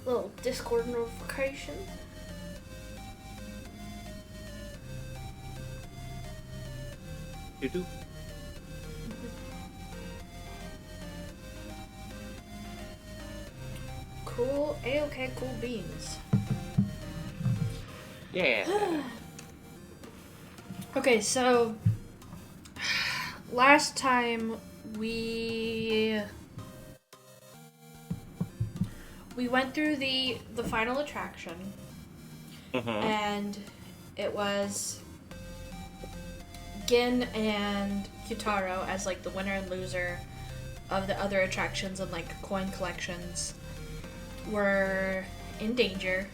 little Discord notification. You do? Cool. A-okay, cool beans. Yeah. Okay, so last time we went through the final attraction, and it was Gin and Kyutaro as like the winner and loser of the other attractions and like coin collections were in danger,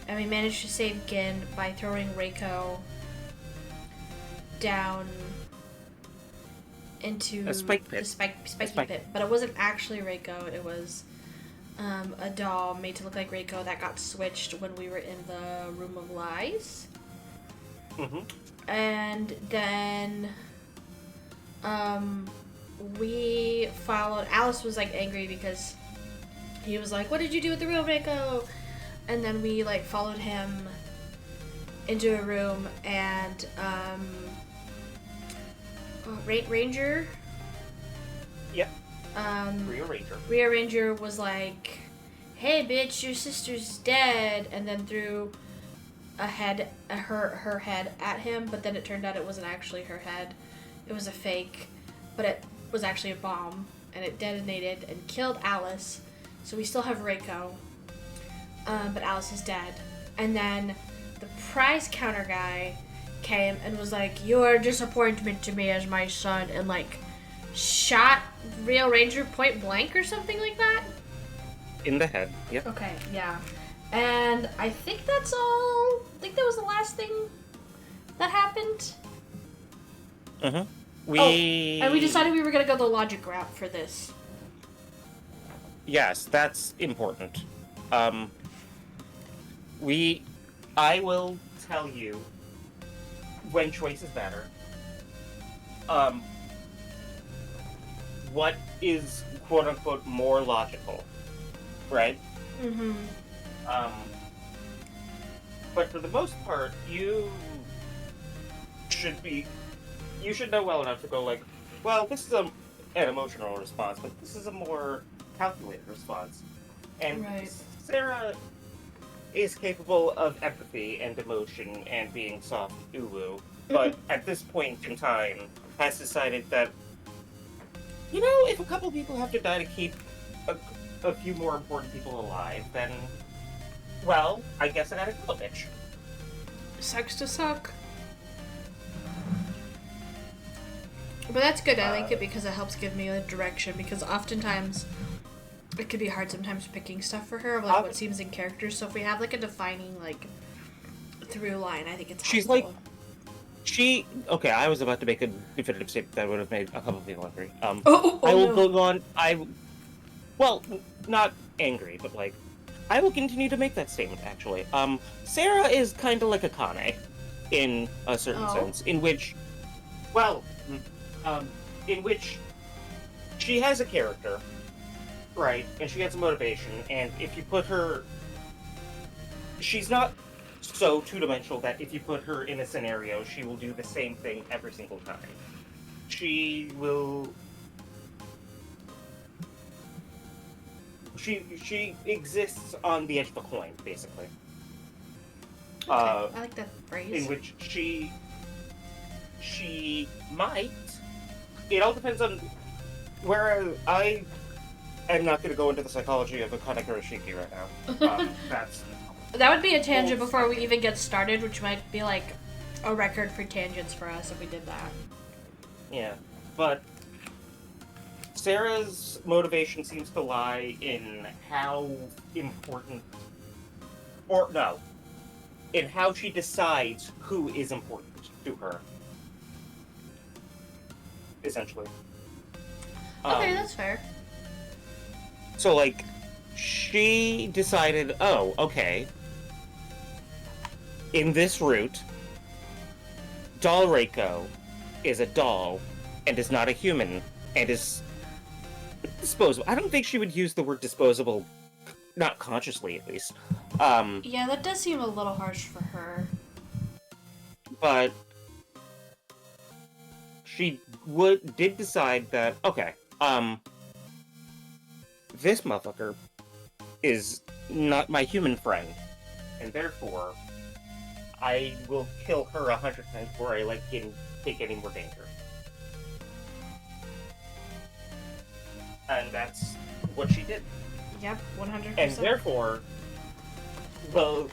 and we managed to save Gin by throwing Reiko down into a spike pit. the spiky pit. But it wasn't actually Reiko, it was a doll made to look like Reiko that got switched when we were in the Room of Lies. And then we followed. Alice was like angry because he was like, "What did you do with the real Reiko?" And then we like followed him into a room, and Ranger. Yep. Ranger. Rio Ranger was like, "Hey, bitch, your sister's dead," and then threw her head at him. But then it turned out it wasn't actually her head; it was a fake. But it was actually a bomb, and it detonated and killed Alice. So we still have Reiko, but Alice is dead. And then the prize counter guy came and was like, "You're a disappointment to me as my son," and like shot Real Ranger point blank or something like that. In the head, yep. Okay, yeah. And I think that's all. I think that was the last thing that happened. And we decided we were gonna go the logic route for this. Yes, that's important. I will tell you when choice is better. What is quote unquote more logical, right? But for the most part, you should know well enough to go like, well, this is an emotional response, but this is a more calculated response. And Right. Sarah is capable of empathy and emotion and being soft uwu, but at this point in time has decided that, you know, if a couple people have to die to keep a few more important people alive, then, well, I guess I gotta kill a bitch. Sucks to suck. But that's good. I like it because it helps give me a direction. Because oftentimes it could be hard sometimes picking stuff for her, of like what seems in character. So if we have like a defining like through line, I think it's helpful. She's like, okay, I was about to make a definitive statement that would have made a couple of people angry. I will go on. Well, not angry, but like, I will continue to make that statement. Actually, Sarah is kind of like a Kane, in a certain sense, in which, well, in which she has a character, right, and she has a motivation, and if you put her, she's not so two-dimensional that if you put her in a scenario, she will do the same thing every single time. She will... She exists on the edge of a coin, basically. Okay, I like that phrase. In which she might... It all depends on... Where I am not going to go into the psychology of a Kaneka Rashiki right now. That would be a tangent before we even get started, which might be like a record for tangents for us if we did that. Yeah, but Sarah's motivation seems to lie in how important, or no, in how she decides who is important to her. Essentially. Okay, that's fair. So, like, she decided, oh, okay, in this route, Doll Reiko is a doll and is not a human and is disposable. I don't think she would use the word disposable not consciously at least. Yeah, that does seem a little harsh for her. But she did decide that, okay, this motherfucker is not my human friend, and therefore I will kill her 100 times before I take any more danger. And that's what she did. Yep, 100%. And therefore, the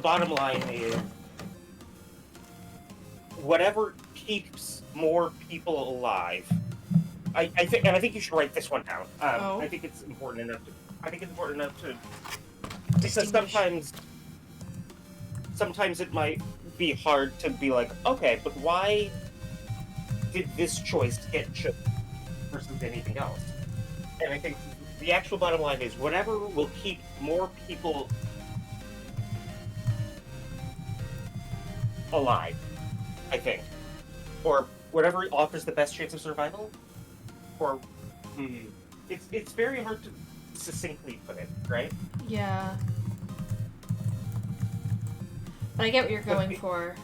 bottom line is, whatever keeps more people alive. I think you should write this one down. I think it's important enough to. Because sometimes it might be hard to be like, okay, but why did this choice get chosen versus anything else? And I think the actual bottom line is, whatever will keep more people alive, I think, or whatever offers the best chance of survival, or it's very hard to succinctly put it, right? Yeah. But I get what you're going for.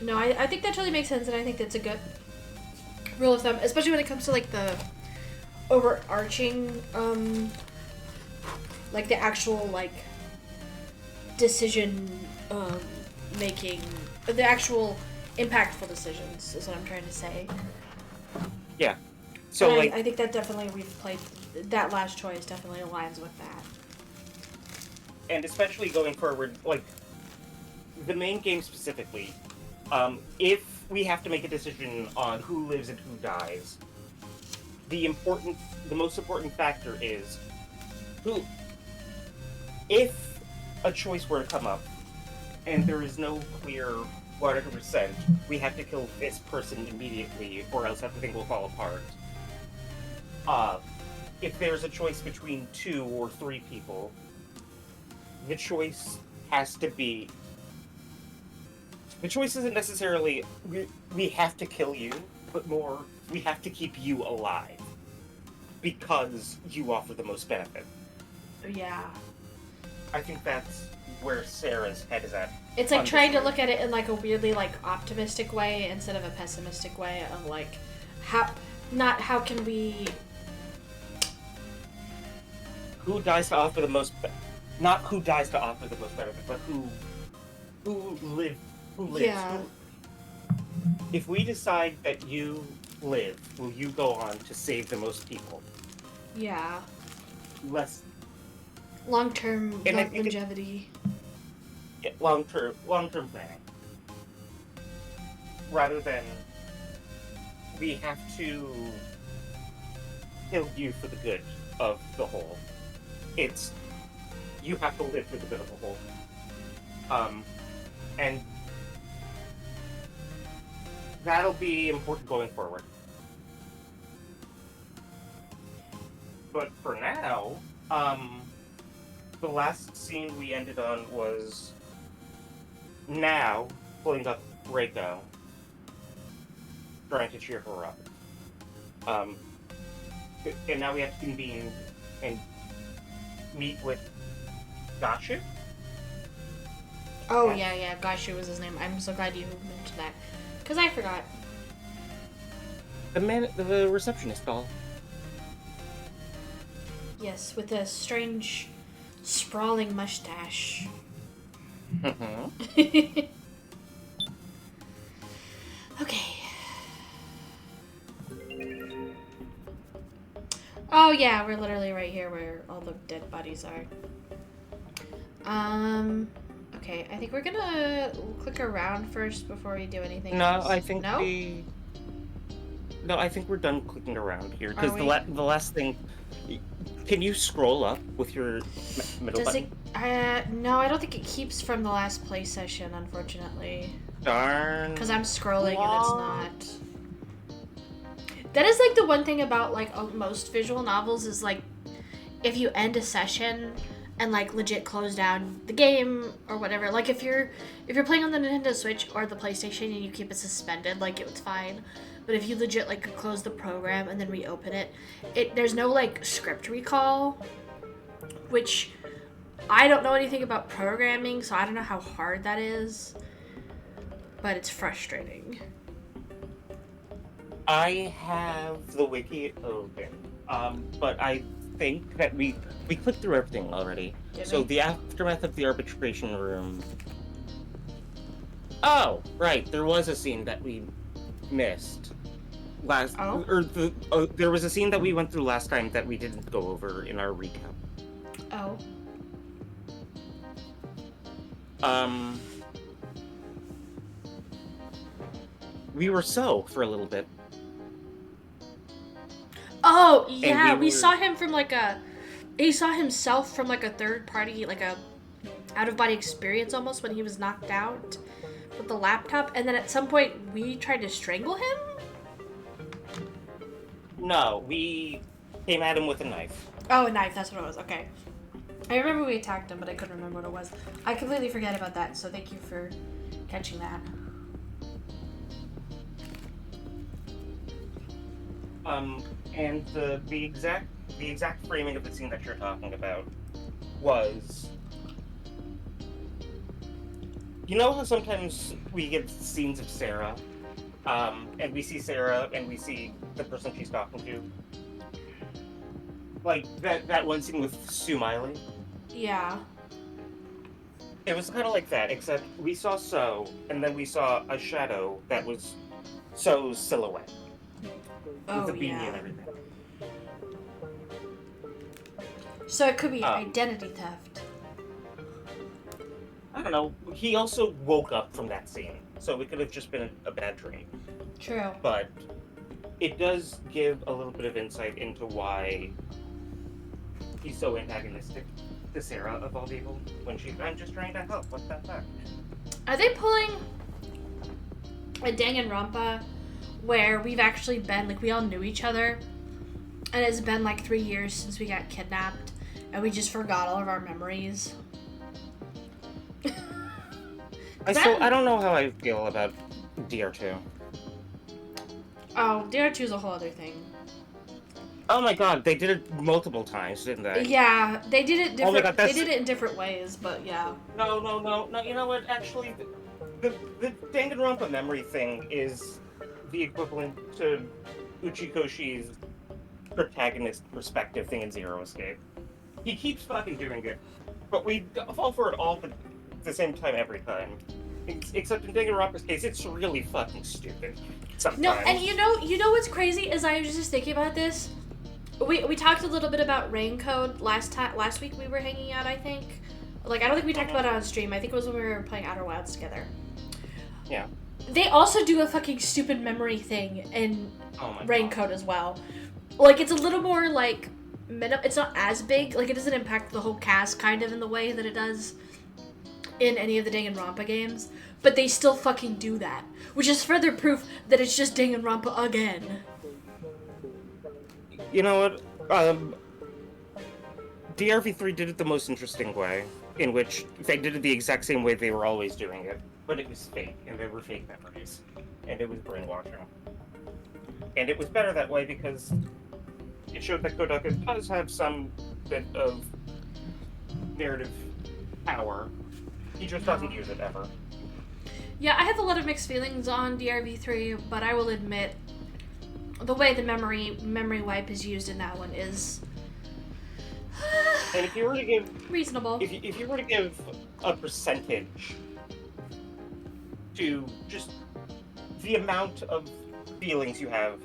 No, I think that totally makes sense, and I think that's a good rule of thumb, especially when it comes to like the overarching, like the actual like decision making, the actual impactful decisions is what I'm trying to say. Yeah. So and I think that definitely we've played that last choice definitely aligns with that. And especially going forward, like the main game specifically, if we have to make a decision on who lives and who dies, the most important factor is who. If a choice were to come up and there is no clear 100%, we have to kill this person immediately or else everything will fall apart. If there's a choice between 2 or 3 people, the choice has to be... The choice isn't necessarily, we have to kill you, but more, we have to keep you alive. Because you offer the most benefit. Yeah. I think that's where Sarah's head is at. It's like trying to look at it in like a weirdly like optimistic way instead of a pessimistic way of like how can we... Who dies to offer the most... Not who dies to offer the most benefit, but who lives. Yeah. If we decide that you live, will you go on to save the most people? Yeah. Less... Long-term longevity. Long-term planning. Rather than we have to kill you for the good of the whole. It's you have to live for the good of the whole. And that'll be important going forward. But for now, the last scene we ended on was now pulling up Reiko, trying to cheer her up. And now we have to convene and meet with Gashu. Oh yeah, Gashu was his name. I'm so glad you mentioned that, because I forgot. The receptionist call. Yes, with a strange, sprawling mustache. Okay. Oh yeah, we're literally right here where all the dead bodies are. Okay, I think we're gonna click around first before we do anything else. I think No, I think we're done clicking around here, because the last thing... Can you scroll up with your middle button? No, I don't think it keeps from the last play session, unfortunately. Darn. Because I'm scrolling and it's not. That is like the one thing about like most visual novels is like, if you end a session and like legit close down the game or whatever, like if you're playing on the Nintendo Switch or the PlayStation and you keep it suspended, like it's fine. but if you legit like close the program and then reopen it, there's no like script recall, which I don't know anything about programming, so I don't know how hard that is, but it's frustrating. I have the wiki open, but I think that we clicked through everything already. So the aftermath of the arbitration room. Oh, right. There was a scene that we missed last. Oh. Or there was a scene that we went through last time that we didn't go over in our recap. Oh. We were for a little bit. Oh, yeah, we saw him from like he saw himself from like a third party, like a out-of-body experience almost, when he was knocked out with the laptop, and then at some point we tried to strangle him? No, we came at him with a knife. Oh, a knife, that's what it was, okay. I remember we attacked him, but I couldn't remember what it was. I completely forget about that, so thank you for catching that. And the exact framing of the scene that you're talking about was, you know how sometimes we get scenes of Sarah, and we see Sarah and we see the person she's talking to, like that one scene with Sue Miley. Yeah. It was kind of like that, except we saw and then we saw a shadow that was So's silhouette. Oh, with the beanie yeah. and everything. So it could be identity theft. I don't know. He also woke up from that scene, so it could have just been a bad dream. True. But it does give a little bit of insight into why he's so antagonistic to Sarah, of all people, when I'm just trying to help. What the fuck? Are they pulling a Danganronpa where we've actually been, like, we all knew each other, and it's been like 3 years since we got kidnapped, and we just forgot all of our memories? I don't know how I feel about DR2. Oh, DR2 is a whole other thing. Oh my god, they did it multiple times, didn't they? Yeah, they did it different. Oh my god, They did it in different ways, but yeah. No. You know what? Actually, the Danganronpa memory thing is the equivalent to Uchikoshi's protagonist perspective thing in Zero Escape. He keeps fucking doing it, but we fall for it all at the same time every time. Except in Danganronpa's case, it's really fucking stupid sometimes. No, and you know what's crazy is I was just thinking about this. We talked a little bit about Rain-Code last week we were hanging out, I think. Like, I don't think we talked about it on stream. I think it was when we were playing Outer Wilds together. Yeah. They also do a fucking stupid memory thing in Rain-Code God. as well. Like, it's a little more, like, it's not as big. Like, it doesn't impact the whole cast kind of in the way that it does in any of the Danganronpa games. But they still fucking do that. Which is further proof that it's just Danganronpa again. You know what? DRV3 did it the most interesting way, in which they did it the exact same way they were always doing it, but it was fake, and they were fake memories, and it was brainwashing. And it was better that way because it showed that Kodaka does have some bit of narrative power. He just doesn't use it ever. Yeah, I have a lot of mixed feelings on DRV3, but I will admit the way the memory wipe is used in that one is and if you were to give reasonable. If you were to give a percentage to just the amount of feelings you have,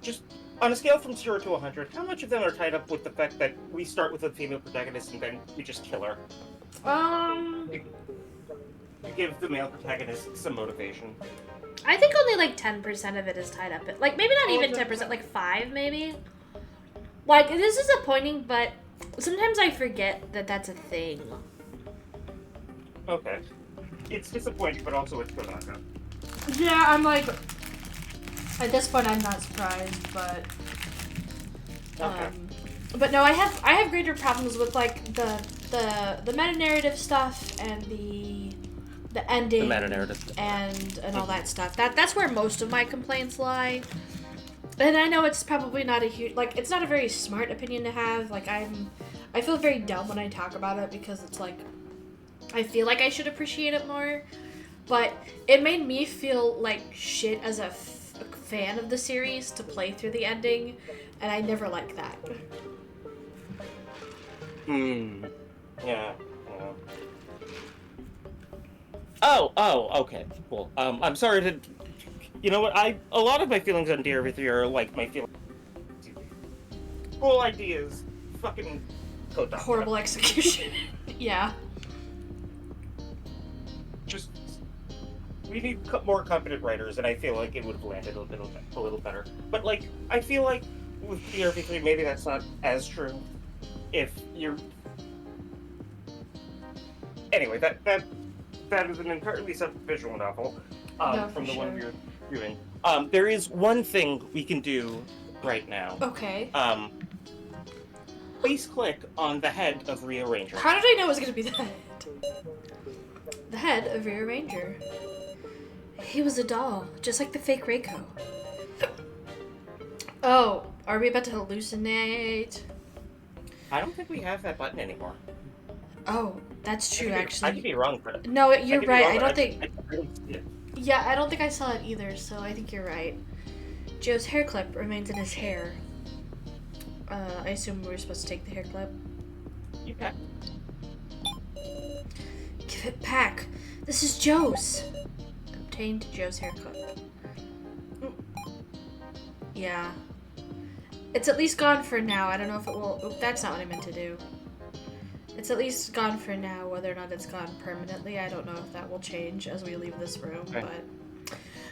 just on a scale from 0 to 100, how much of them are tied up with the fact that we start with a female protagonist and then we just kill her? You give the male protagonist some motivation. I think only like 10% of it is tied up. Like, maybe not even 10%, like 5 maybe. Like, it is disappointing, but sometimes I forget that that's a thing. Okay. It's disappointing, but also it's Kodaka. Yeah, I'm like, at this point I'm not surprised, but Okay. But no, I have greater problems with like the meta narrative stuff and the the ending, the meta narrative, and all that stuff. That's where most of my complaints lie. And I know it's probably not a huge, like, it's not a very smart opinion to have. Like, I feel very dumb when I talk about it because it's like, I feel like I should appreciate it more. But it made me feel like shit as a fan of the series to play through the ending, and I never liked that. Yeah. Oh, okay, cool. I'm sorry to... You know what, a lot of my feelings on DRV3 are like my feelings... Whole ideas. Fucking... Horrible execution. Yeah. Just... We need more competent writers, and I feel like it would have landed a little better. But, like, I feel like with DRV3, maybe that's not as true. If you're... Anyway, that is an entirely separate visual novel from the one we're doing. There is one thing we can do right now. Okay. Please click on the head of Rearranger. How did I know it was going to be the head? The head of Rearranger. He was a doll, just like the fake Reiko. Oh, are we about to hallucinate? I don't think we have that button anymore. Oh, that's true, actually. I could be wrong for that. No, you're right. I don't think... I don't see it. Yeah, I don't think I saw it either, so I think you're right. Joe's hair clip remains in his hair. I assume we were supposed to take the hair clip. Yeah. Give it back. This is Joe's. Obtained Joe's hair clip. Yeah. It's at least gone for now. I don't know if it will... Oop, that's not what I meant to do. It's at least gone for now. Whether or not it's gone permanently, I don't know if that will change as we leave this room, okay.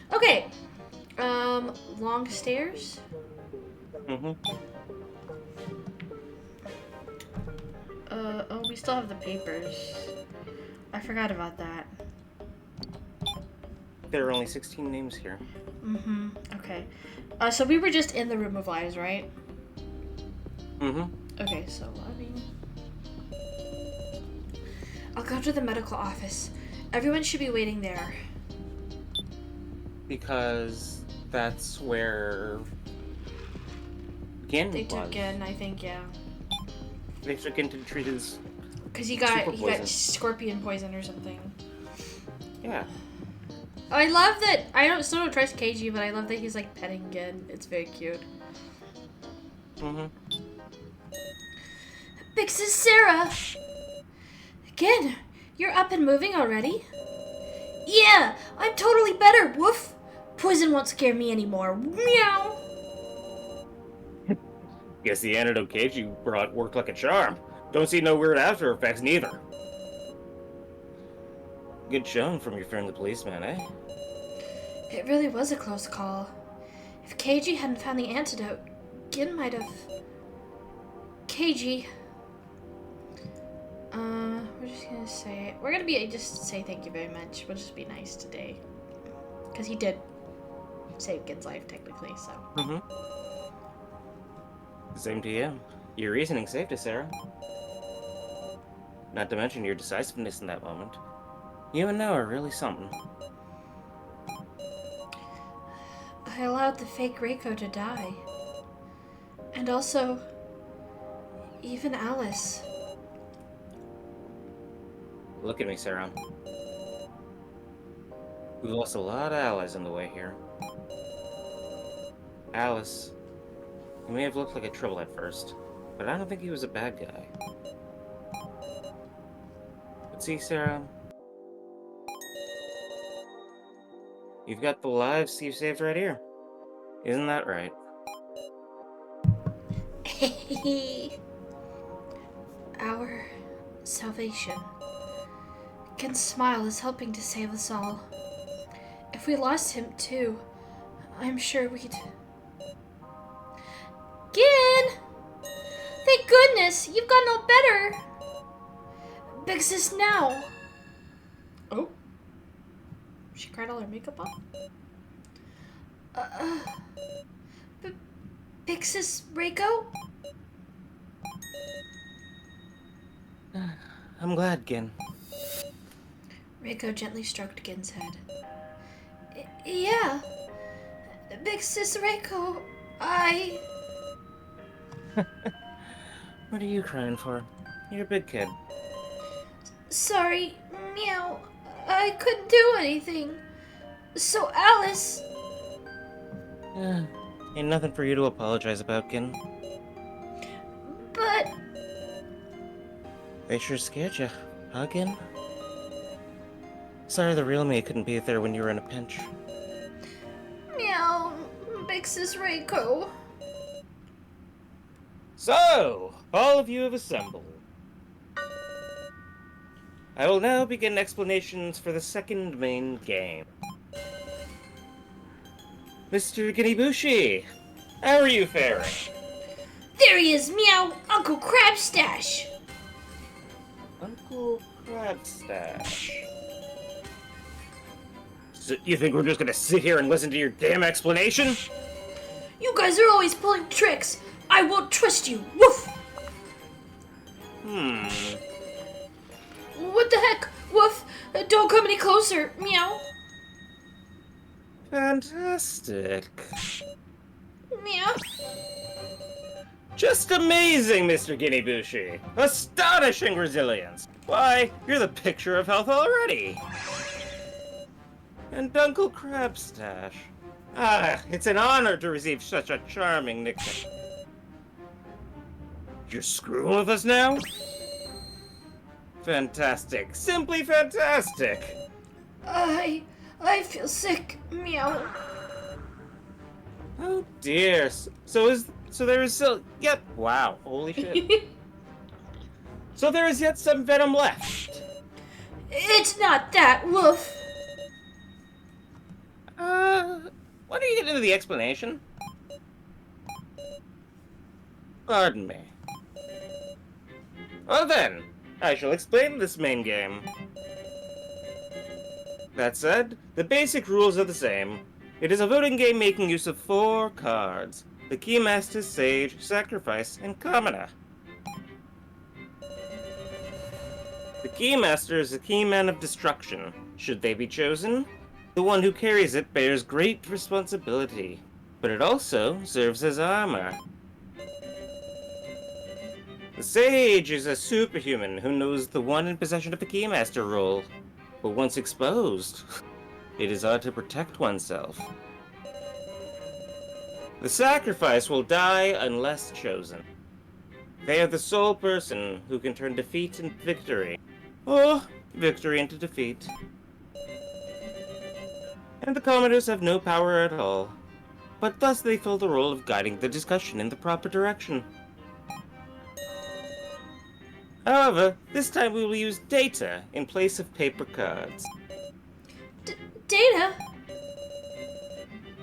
But... Okay. Long stairs? Oh, we still have the papers. I forgot about that. There are only 16 names here. Okay. So we were just in the room of lies, right? Okay, so lobby. I'll go to the medical office. Everyone should be waiting there. Because that's where Gin They was. took Gin, I think, yeah. They took Gin to treat his... Because he got scorpion poison or something. Yeah. I love that. I still don't trust KG, but I love that he's like petting Gin. It's very cute. Big Sis Sarah! Gin, you're up and moving already? Yeah, I'm totally better, woof! Poison won't scare me anymore. Meow! Guess the antidote KG brought worked like a charm. Don't see no weird after effects neither. Good showing from your friend the policeman, eh? It really was a close call. If KG hadn't found the antidote, Gin might have... KG... we're just gonna say... We're gonna just say thank you very much. We'll just be nice today. Because he did save Gin's life, technically, so... Same to you. Your reasoning saved us, Sarah. Not to mention your decisiveness in that moment. You and Noah are really something. I allowed the fake Reiko to die. And also... even Alice. Look at me, Sarah. We've lost a lot of allies on the way here. Alice, he may have looked like a trouble at first, but I don't think he was a bad guy. But see, Sarah, you've got the lives you've saved right here. Isn't that right? Our salvation. Gin's smile is helping to save us all. If we lost him too, I'm sure we'd... Gin! Thank goodness! You've gotten all better! Big Sis now! Oh. She cried all her makeup off? Big Sis Reiko? I'm glad, Gin. Reiko gently stroked Gin's head. Yeah. Big Sis Reiko, What are you crying for? You're a big kid. Sorry, meow. I couldn't do anything. So Alice... Ain't nothing for you to apologize about, Gin. But... They sure scared you, huh, Gin? Sorry the real me couldn't be there when you were in a pinch. Meow, Big Sis Reiko. So, all of you have assembled. I will now begin explanations for the second main game. Mr. Ginibushi, how are you faring? There he is, meow, Uncle Crabstash. Uncle Crabstash. So you think we're just gonna sit here and listen to your damn explanation? You guys are always pulling tricks. I won't trust you. Woof! What the heck? Woof! Don't come any closer. Meow. Fantastic. Meow. Just amazing, Mr. Ginibushi. Astonishing resilience. Why, you're the picture of health already. And Uncle Crabstash. It's an honor to receive such a charming nickname. You're screwing with us now? Fantastic. Simply fantastic. I feel sick. Meow. Oh dear. So there is still yet. Wow. Holy shit. So there is yet some venom left. It's not that. Woof. Why don't you get into the explanation? Pardon me. Well then, I shall explain this main game. That said, the basic rules are the same. It is a voting game making use of 4 cards. The Keymaster, Sage, Sacrifice, and Commoner. The Keymaster is the Keyman of Destruction. Should they be chosen, the one who carries it bears great responsibility, but it also serves as armor. The Sage is a superhuman who knows the one in possession of the Keymaster role, but once exposed, it is hard to protect oneself. The Sacrifice will die unless chosen. They are the sole person who can turn defeat into victory, or victory into defeat. And the Commodores have no power at all, but thus they fill the role of guiding the discussion in the proper direction. However, this time we will use data in place of paper cards. Data?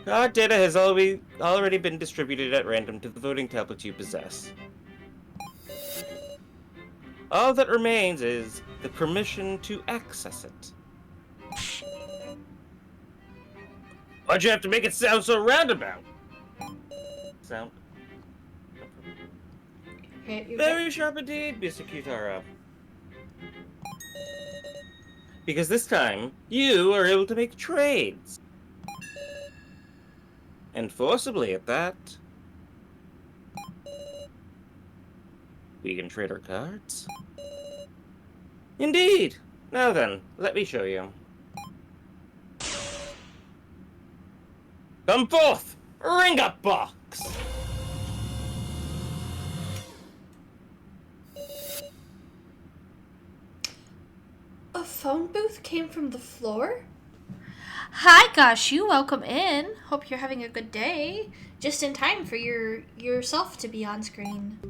Card data has already been distributed at random to the voting tablets you possess. All that remains is the permission to access it. Why'd you have to make it sound so roundabout? Sound? Very sharp indeed, Mr. Kitaro. Because this time, you are able to make trades. And forcibly at that. We can trade our cards? Indeed! Now then, let me show you. Come forth! Ring up box! A phone booth came from the floor? Hi, Gashu. Welcome in. Hope you're having a good day. Just in time for yourself to be on screen.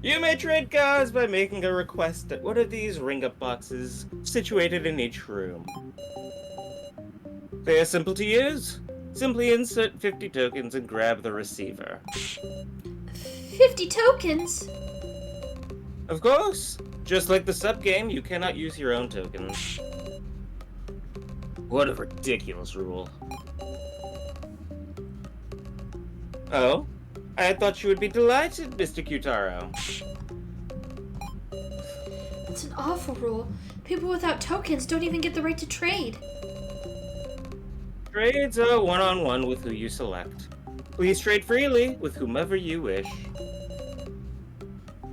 You may trade cards by making a request at one of these ring-up boxes situated in each room. They are simple to use. Simply insert 50 tokens and grab the receiver. 50 tokens? Of course. Just like the sub-game, you cannot use your own tokens. What a ridiculous rule. Oh? I thought you would be delighted, Mr. Kitaro. It's an awful rule. People without tokens don't even get the right to trade. Trades are one-on-one with who you select. Please trade freely with whomever you wish.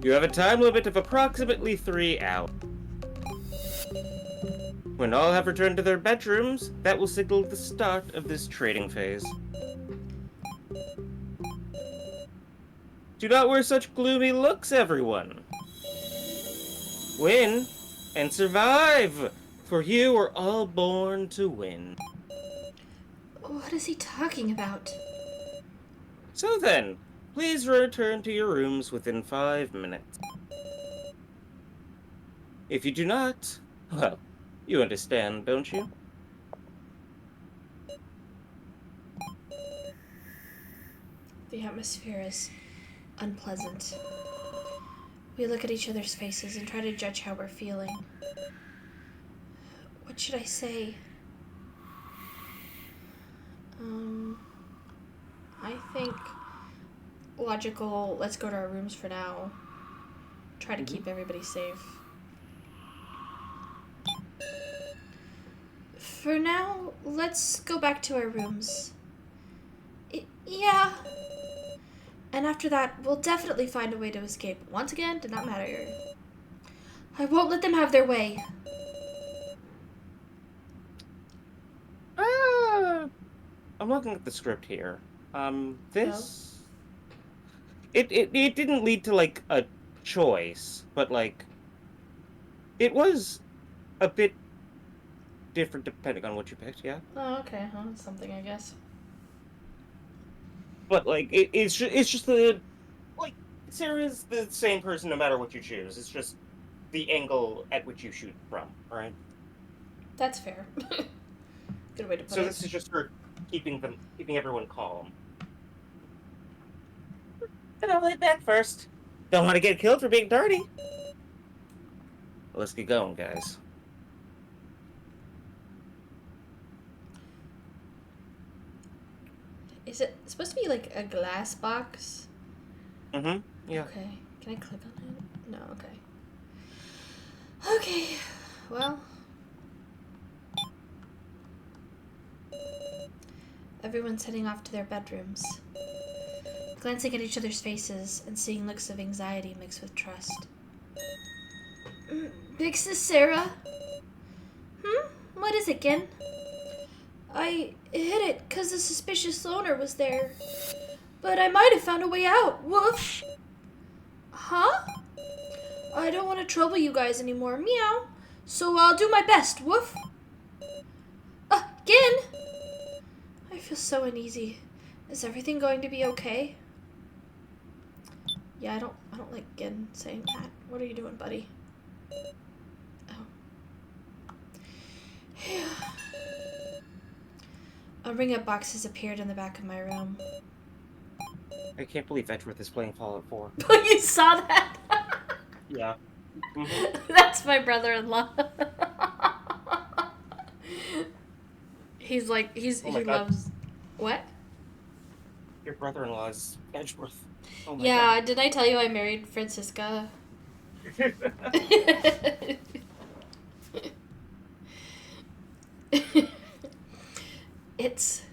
You have a time limit of approximately 3 hours. When all have returned to their bedrooms, that will signal the start of this trading phase. Do not wear such gloomy looks, everyone. Win and survive, for you are all born to win. What is he talking about? So then, please return to your rooms within 5 minutes. If you do not, well, you understand, don't you? The atmosphere is unpleasant. We look at each other's faces and try to judge how we're feeling. What should I say? I think logical, let's go to our rooms for now. Try to keep everybody safe. For now, let's go back to our rooms. Yeah. And after that, we'll definitely find a way to escape. Once again, did not matter. I won't let them have their way. I'm looking at the script here. This... It didn't lead to, like, a choice, but, like, it was a bit different depending on what you picked, yeah? Oh, okay. Well, that's something, I guess. But, like, it's just the... Like, Sarah's the same person no matter what you choose. It's just the angle at which you shoot from, right? That's fair. Good way to put it. So this is just for keeping everyone calm. And I'll lay back first. Don't want to get killed for being dirty. Let's get going, guys. Is it supposed to be like a glass box? Mm-hmm. Yeah. Okay. Can I click on it? No, okay. Okay. Well. Everyone's heading off to their bedrooms. Glancing at each other's faces and seeing looks of anxiety mixed with trust. Big Sis Sarah? What is it, Gin? I hid it because the suspicious loner was there. But I might have found a way out. Woof. Huh? I don't want to trouble you guys anymore. Meow. So I'll do my best. Woof. Gin! I feel so uneasy. Is everything going to be okay? Yeah, I don't like Gin saying that. What are you doing, buddy? Oh. A ring of boxes appeared in the back of my room. I can't believe Edgeworth is playing Fallout 4. You saw that? Yeah. Mm-hmm. That's my brother-in-law. He's like, he loves... What? Your brother-in-law is Edgeworth. Oh my yeah, God. did I tell you I married Francisca? It's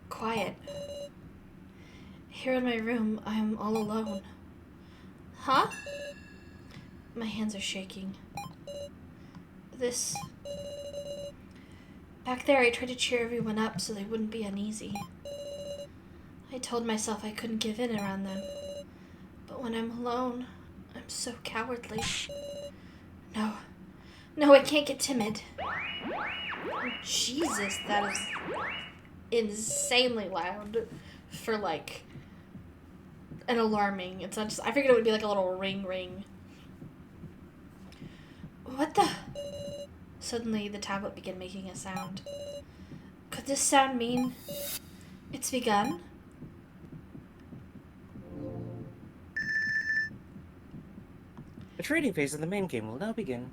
quiet. Here in my room, I'm all alone. Huh? My hands are shaking. Back there, I tried to cheer everyone up so they wouldn't be uneasy. I told myself I couldn't give in around them. But when I'm alone, I'm so cowardly. No, I can't get timid. Oh, Jesus, that is insanely loud for, like, an alarming. It's not just... I figured it would be like a little ring. What the... Suddenly, the tablet began making a sound. Could this sound mean it's begun? The trading phase of the main game will now begin.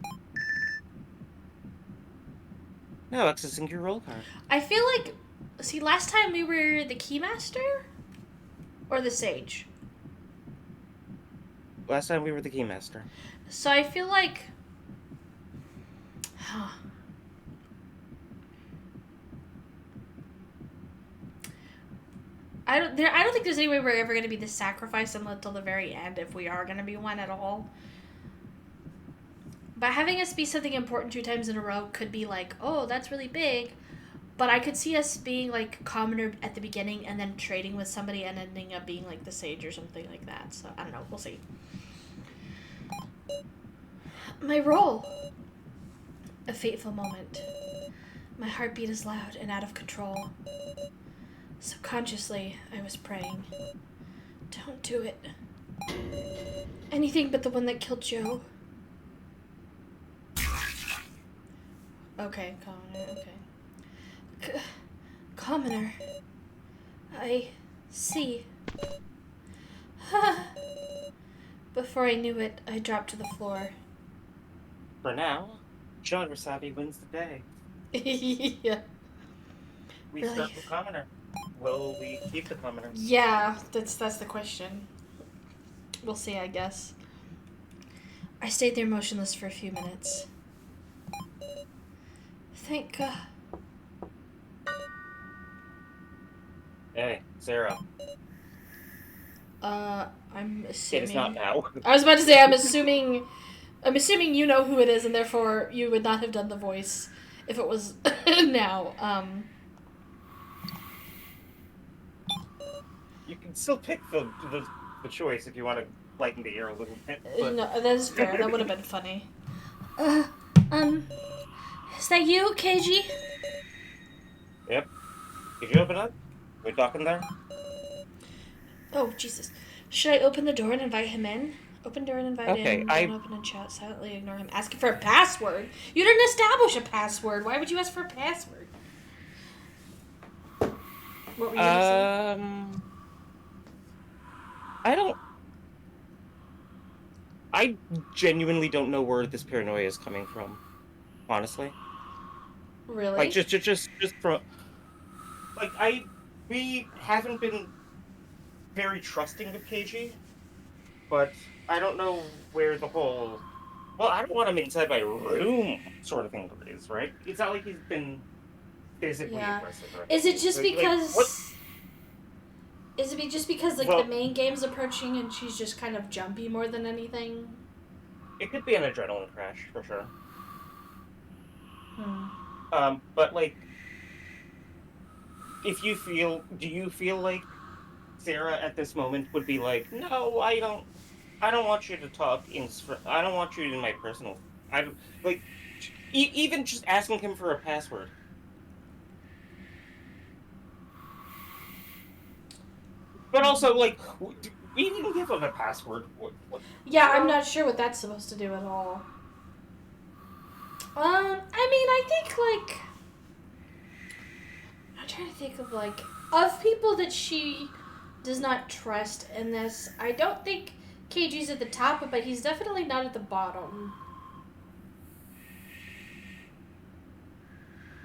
Now accessing your roll card. I feel like... See, last time we were the Keymaster? Or the Sage? Last time we were the Keymaster. So I feel like Huh. I don't think there's any way we're ever going to be the sacrifice until the very end if we are going to be one at all. But having us be something important 2 times in a row could be like, oh, that's really big. But I could see us being like commoner at the beginning and then trading with somebody and ending up being like the sage or something like that. So I don't know. We'll see. My role. A fateful moment. My heartbeat is loud and out of control. Subconsciously, I was praying. Don't do it. Anything but the one that killed Joe. Okay, commoner, okay. Commoner. I see. Before I knew it, I dropped to the floor. For now, John Wasabi wins the day. Yeah. We Really? start with commoner. Will we keep the commoner? Yeah, that's the question. We'll see, I guess. I stayed there motionless for a few minutes. Thank God. Hey, Sarah. I'm assuming. It is not now. I was about to say I'm assuming you know who it is, and therefore you would not have done the voice if it was now. You can still pick the choice if you want to lighten the air a little bit. But... No, that is fair. That would have been funny. Is that you, KG? Yep. Did you open up? We talking there? Oh, Jesus. Should I open the door and invite him in? Open door and invite in. Don't open and chat. Silently ignore him. Asking for a password? You didn't establish a password. Why would you ask for a password? What were you gonna say? I genuinely don't know where this paranoia is coming from. Honestly. Really? Like, just from... Like, we haven't been very trusting of KG, but I don't know where the whole... Well, I don't want him inside my room sort of thing is, right? It's not like he's been physically aggressive. Right? Is it just because... Like, is it just because, like, the main game's approaching and she's just kind of jumpy more than anything? It could be an adrenaline crash, for sure. But, like, do you feel like Sarah at this moment would be like, no, I don't want you to talk I don't want you in my personal... even just asking him for a password. But also, like, we didn't give him a password. Yeah, I'm not sure what that's supposed to do at all. I mean, I think, like... I'm trying to think of, like... Of people that she does not trust in this, I don't think KG's at the top, but he's definitely not at the bottom.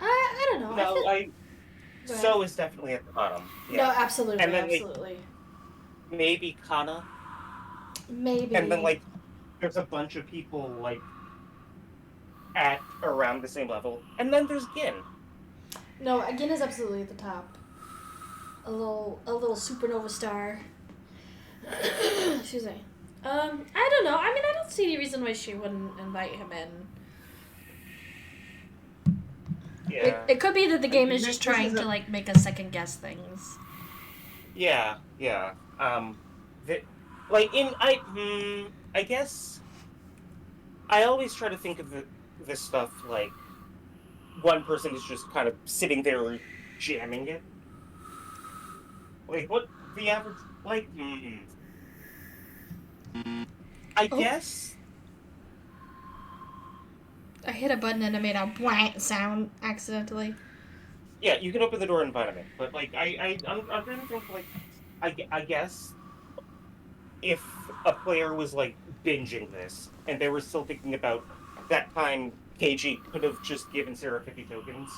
I don't know. No, So is definitely at the bottom. Yeah. No, absolutely, and then, absolutely. Like, maybe Kana. Maybe. And then, like, there's a bunch of people, like, at around the same level. And then there's Gin. No, Gin is absolutely at the top. A little supernova star. Excuse me. I don't know. I mean, I don't see any reason why she wouldn't invite him in. Yeah. It could be that the game is just trying to, like, make us second guess things. Yeah. I guess I always try to think of this stuff like one person is just kind of sitting there jamming it. Like, what the average, like, I guess... I hit a button and it made a blank sound accidentally. Yeah, you can open the door and invite him in, but, like, I'm trying to think, like, I guess if a player was, like, binging this, and they were still thinking about that time KG could have just given Sarah 50 tokens.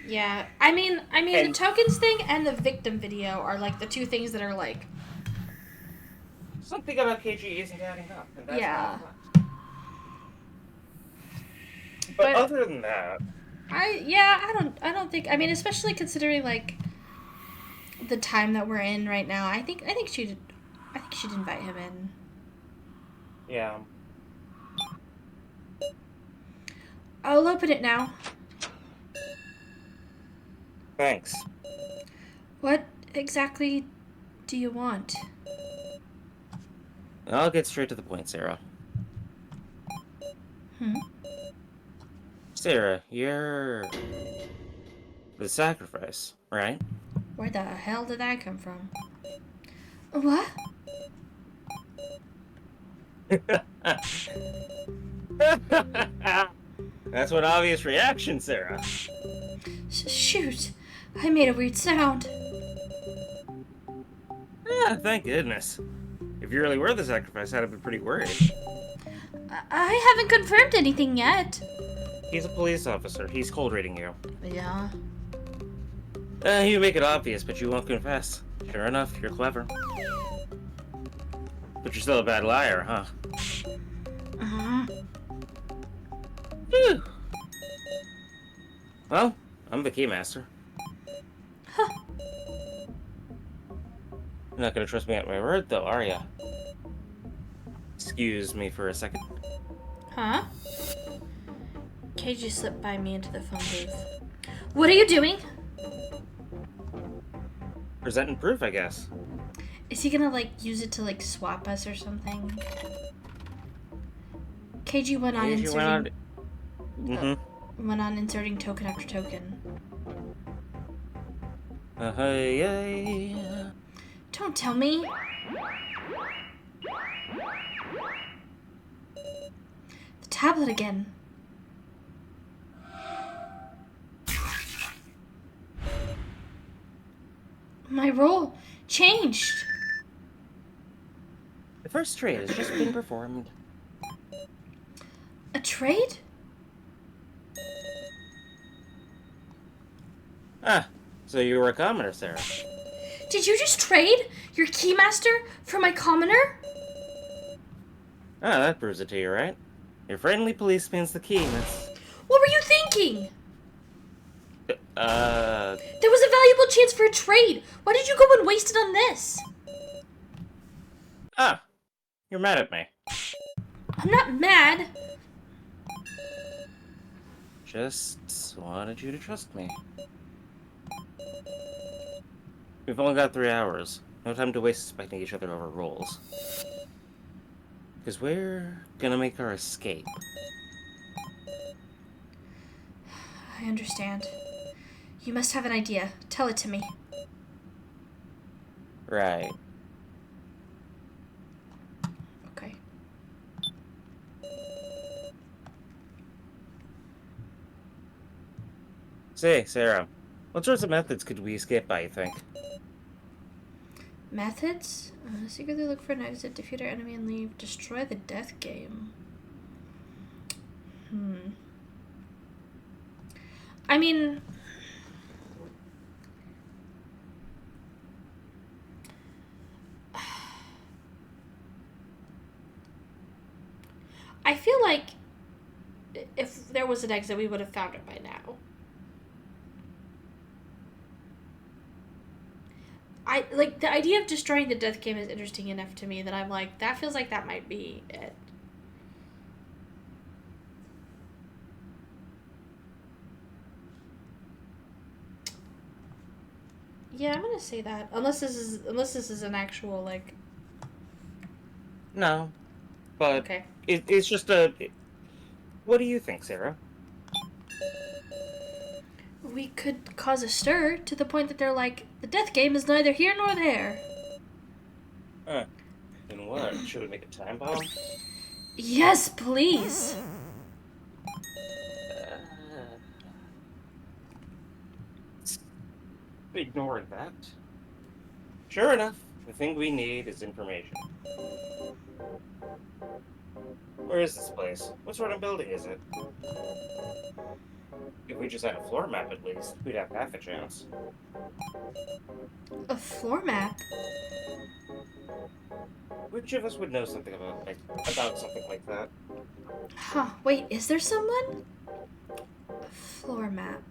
Yeah, I mean, the tokens thing and the victim video are, like, the two things that are, like... Something about KG isn't adding up, and that's yeah. But other than that, I don't think. I mean, especially considering like the time that we're in right now. I think she'd invite him in. yeah. I'll open it now. Thanks. What exactly do you want? I'll get straight to the point, Sarah. Sarah, you're the sacrifice, right? Where the hell did that come from? What? That's one obvious reaction, Sarah. Shoot. I made a weird sound. Thank goodness. If you really were the sacrifice, I'd have been pretty worried. I haven't confirmed anything yet. He's a police officer. He's cold reading you. Yeah. You make it obvious, but you won't confess. Sure enough, you're clever. But you're still a bad liar, huh? Uh-huh. Whew. Well, I'm the keymaster. Huh. You're not gonna trust me at my word, though, are ya? Excuse me for a second. Huh? KG slipped by me into the phone booth. What are you doing? Presenting proof, I guess. Is he gonna, like, use it to, like, swap us or something? KG went on inserting... went on inserting token after token. Don't tell me. The tablet again. My role changed. The first trade has just been performed. A trade? So you were a commoner, Sarah. Did you just trade your keymaster for my commoner? That proves it to you, right? Your friendly policeman's the key, miss. What were you thinking? There was a valuable chance for a trade. Why did you go and waste it on this? You're mad at me. I'm not mad. Just wanted you to trust me. We've only got 3 hours. No time to waste suspecting each other over roles. Because we're gonna make our escape. I understand. You must have an idea. Tell it to me. Right. Okay. Say, Sarah, what sorts of methods could we escape by, you think? Methods? Secretly look for an exit, defeat our enemy, and leave. Destroy the death game. I mean... I feel like if there was an exit, we would have found it by now. Like, the idea of destroying the death game is interesting enough to me that I'm like, that feels like that might be it. Yeah, I'm gonna say that. Unless this is an actual, like... No. But okay. It's just a... What do you think, Sarah? We could cause a stir to the point that they're like, the death game is neither here nor there. Then what? Should we make a time bomb? Yes, please. Ignore that. Sure enough, the thing we need is information. Where is this place? What sort of building is it? If we just had a floor map at least, we'd have half a chance. A floor map? which of us would know something about something like that? Huh, wait, is there someone? Floor map.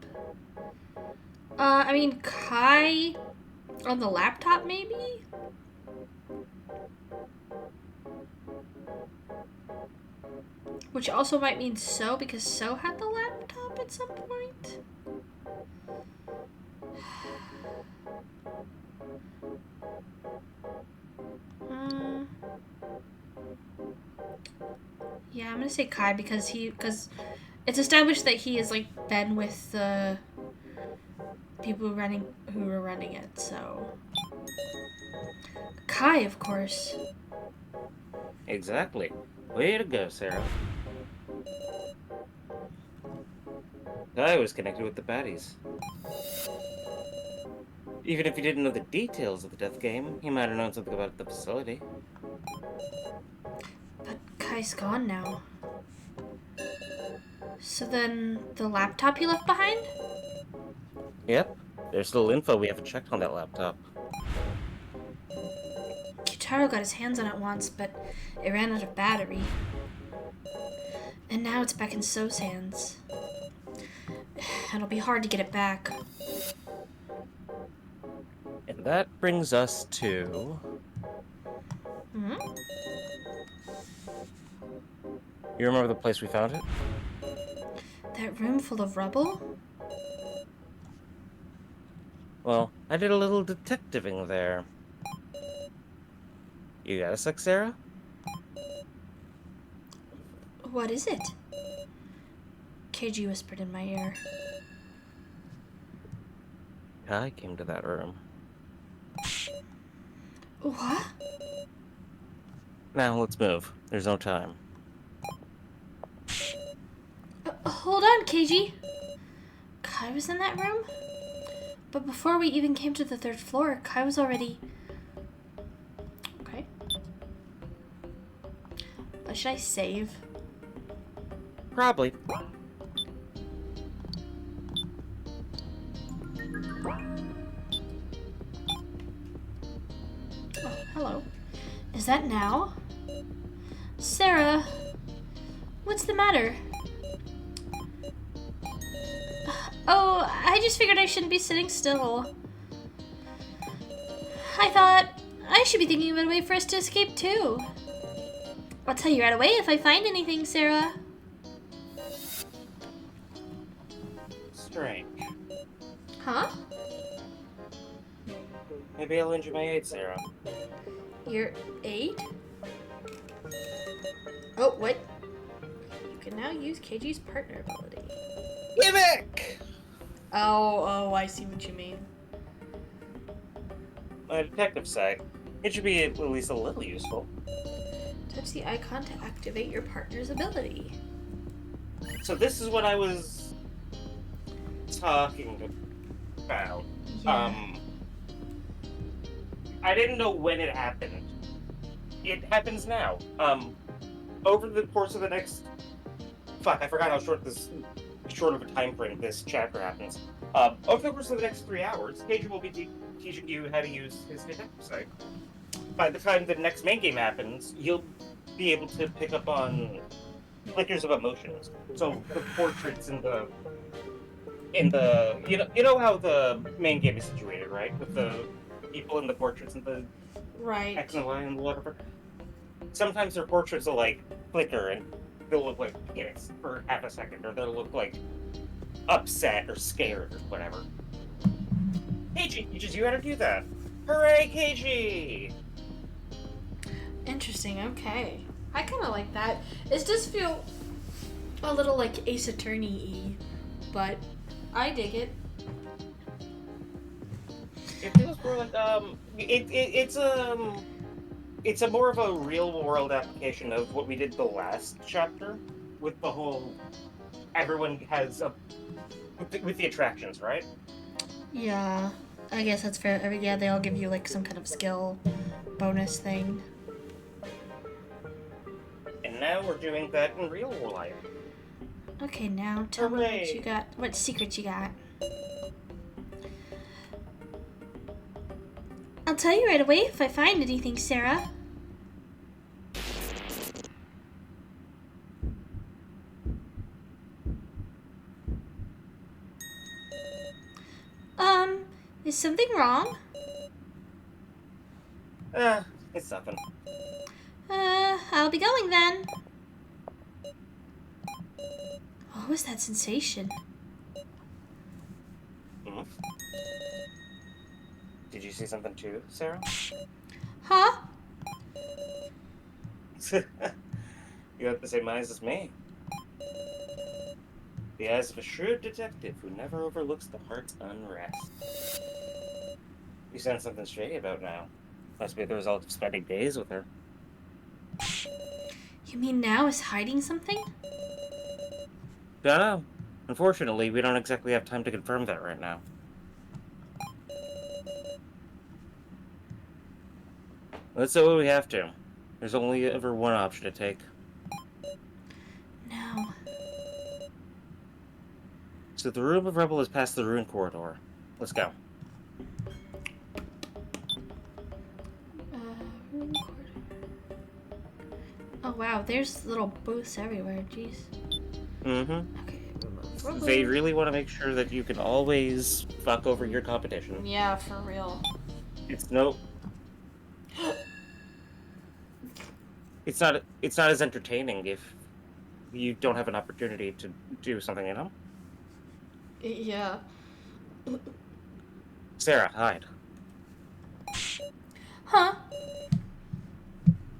I mean, Kai on the laptop, maybe? Which also might mean So, because So had the laptop at some point. Yeah, I'm gonna say Kai because it's established that he has like been with the people who were running it. So Kai, of course. Exactly. Way to go, Sarah. I was connected with the baddies. Even if he didn't know the details of the death game, he might have known something about the facility. But Kai's gone now. So then the laptop he left behind? Yep. There's still info we haven't checked on that laptop. Kitaro got his hands on it once, but it ran out of battery. And now it's back in So's hands. It'll be hard to get it back. And that brings us to... Hmm? You remember the place we found it? That room full of rubble? Well, I did a little detectiving there. You got a sec, Sarah? What is it? KG whispered in my ear. I came to that room. What? Now, let's move. There's no time. Hold on, KG. Kai was in that room? But before we even came to the 3rd floor, Kai was already... Okay. Should I save? Probably. Oh, hello. Is that now? Sarah, what's the matter? Oh, I just figured I shouldn't be sitting still. I thought I should be thinking of a way for us to escape too. I'll tell you right away if I find anything, Sarah. Strange. Huh? Maybe I'll lend you my aid, Sarah. Your aid? Oh, what? You can now use KG's partner ability. Gimmick! Oh, I see what you mean. My detective site. It should be at least a little useful. Touch the icon to activate your partner's ability. So this is what I was talking about. Yeah. I didn't know when it happened. It happens now. Over the course of the next... Fuck, I forgot how short of a time frame this chapter happens. Over the course of the next 3 hours, Cage will be teaching you how to use his detective site. By the time the next main game happens, you'll be able to pick up on flickers of emotions. So the portraits in the you know how the main game is situated, right? With the people in the portraits and the Right. X and Y and whatever. Sometimes their portraits will like flicker and they'll look like pissed for half a second, or they'll look like upset or scared or whatever. KG teaches you how to do that. Hooray, KG! Interesting, okay. I kind of like that. It does feel a little like Ace Attorney-y, but I dig it. It feels more like it's a more of a real world application of what we did the last chapter with the whole everyone has with the attractions, right? Yeah, I guess that's fair. Yeah, they all give you like some kind of skill bonus thing. And now we're doing that in real life. Okay, now tell me Hooray. what you got. What secrets you got? I'll tell you right away if I find anything, Sarah. something wrong? It's nothing. I'll be going then. What was that sensation? Mm-hmm. Did you see something too, Sarah? Huh? You have the same eyes as me. The eyes of a shrewd detective who never overlooks the heart's unrest. You sense something shady about now. Must be the result of spending days with her. You mean now is hiding something? Don't know. Unfortunately, we don't exactly have time to confirm that right now. Let's do what we have to. There's only ever one option to take. No. So the room of Rebel is past the ruin corridor. Let's go. Room corridor. Oh wow, there's little booths everywhere. Jeez. Mm-hmm. Okay. They really want to make sure that you can always fuck over your competition. Yeah, for real. It's no. It's not as entertaining if you don't have an opportunity to do something, you know? Yeah. Sarah, hide. Huh?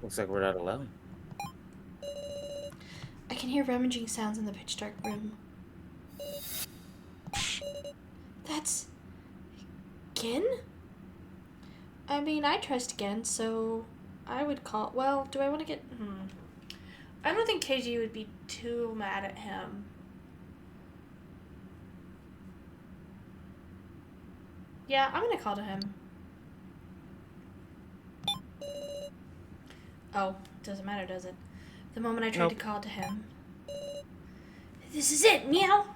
Looks like we're not alone. I can hear rummaging sounds in the pitch dark room. That's Gin? I mean, I trust Gen, so I would call. Well, do I want to get? I don't think KG would be too mad at him. Yeah, I'm gonna call to him. Oh, doesn't matter, does it? The moment I tried to call to him. This is it, meow!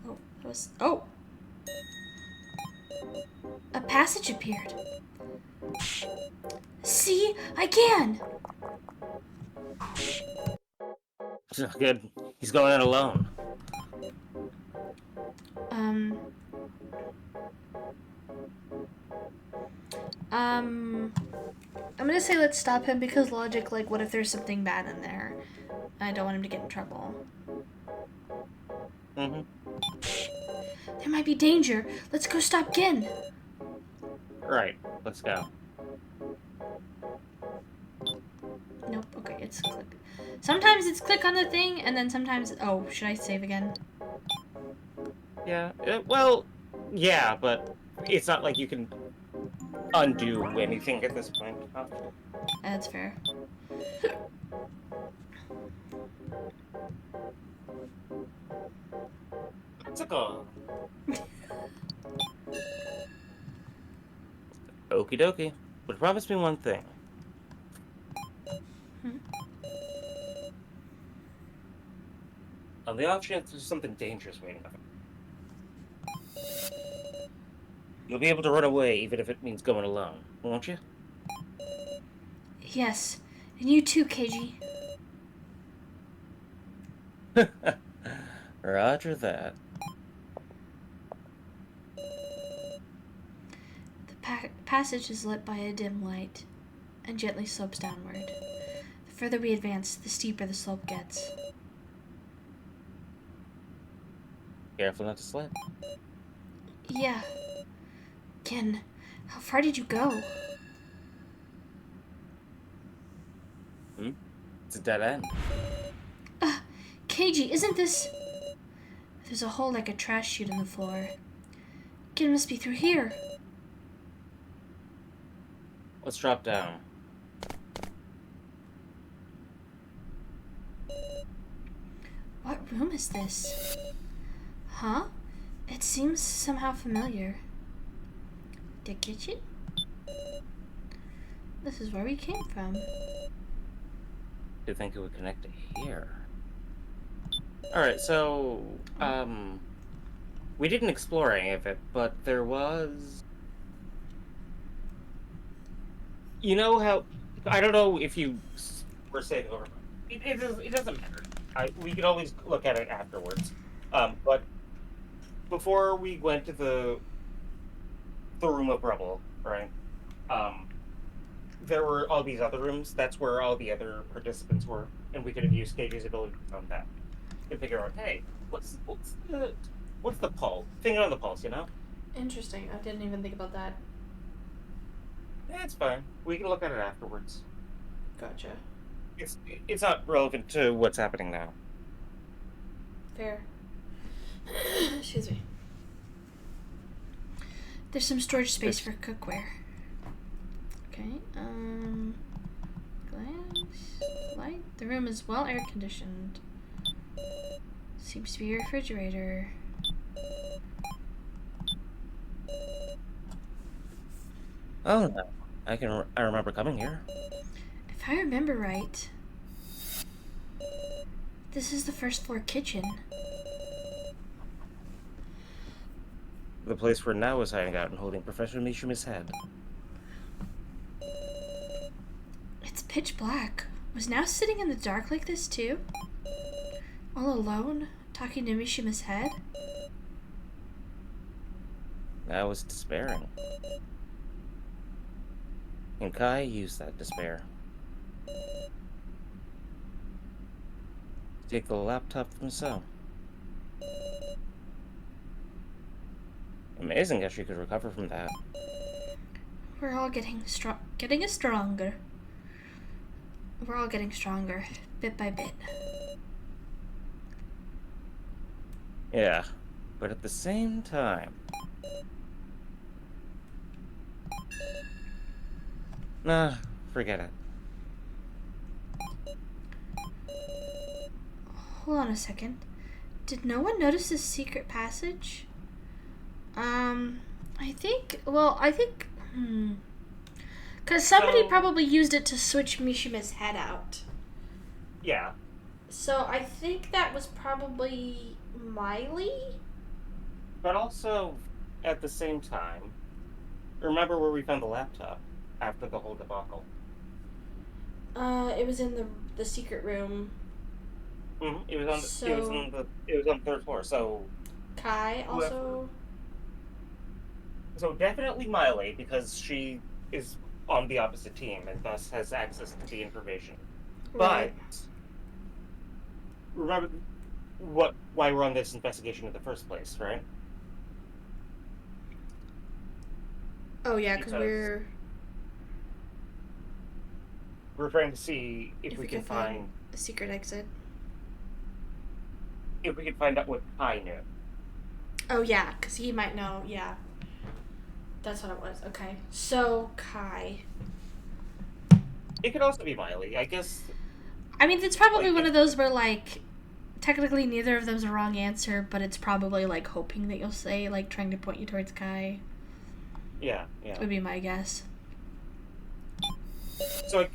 Oh, that was. Oh! A passage appeared. See? I can! Good. He's going in alone. I'm gonna say let's stop him because logic, like, what if there's something bad in there? I don't want him to get in trouble. Mm-hmm. There might be danger. Let's go stop Gin. Right. Let's go. Nope. Okay, it's click. Sometimes it's click on the thing, and then sometimes... Oh, should I save again? Yeah. Well, yeah, but it's not like you can undo anything at this point. That's fair. It's like a... Okie dokie. But promise me one thing. On the off chance there's something dangerous waiting up. You'll be able to run away even if it means going alone, won't you? Yes. And you too, KG. Roger that. The passage is lit by a dim light and gently slopes downward. The further we advance, the steeper the slope gets. Careful not to slip. Yeah. Ken, how far did you go? It's a dead end. KG, isn't this... There's a hole like a trash chute in the floor. Ken must be through here. Let's drop down. What room is this? Huh? It seems somehow familiar. The kitchen? This is where we came from. You think it would connect to here? Alright, so, we didn't explore any of it, but there was... You know how... I don't know if you were saying over... It doesn't matter. We could always look at it afterwards. But before we went to the the room of rubble, right? Um, there were all these other rooms. That's where all the other participants were, and we could have used KJ's ability on that to figure out, hey, what's the pulse? Finger on the pulse, you know? Interesting. I didn't even think about that. Yeah, it's fine. We can look at it afterwards. Gotcha. It's not relevant to what's happening now. Fair. Excuse me. There's some storage space for cookware. Okay, glass, light. The room is well air conditioned. Seems to be a refrigerator. Oh no, I remember coming here. If I remember right, this is the first floor kitchen. The place where Now was hiding out and holding Professor Mishuma's head. It's pitch black. Was Now sitting in the dark like this too? All alone, talking to Mishima's head? Now was despairing. And Kai used that despair to take the laptop from Cell. Amazing how she could recover from that. We're all getting stronger. We're all getting stronger, bit by bit. Yeah, but at the same time... Nah, forget it. Hold on a second. Did no one notice this secret passage? I think, because somebody probably used it to switch Mishima's head out. Yeah. So I think that was probably Miley? But also, at the same time, remember where we found the laptop after the whole debacle? It was in the secret room. Mm-hmm. It was on the third floor, so... Kai also... So definitely Miley, because she is on the opposite team and thus has access to the information. Right. But remember why we're on this investigation in the first place, right? Oh yeah, because we're trying to see if we can find a secret exit. If we can find out what Kai knew. Oh yeah, because he might know. Yeah. That's what it was. Okay. So, Kai. It could also be Miley, I guess. I mean, it's probably one of those where, like, technically neither of them's a wrong answer, but it's probably, like, hoping that you'll say, like, trying to point you towards Kai. Yeah. Would be my guess. So,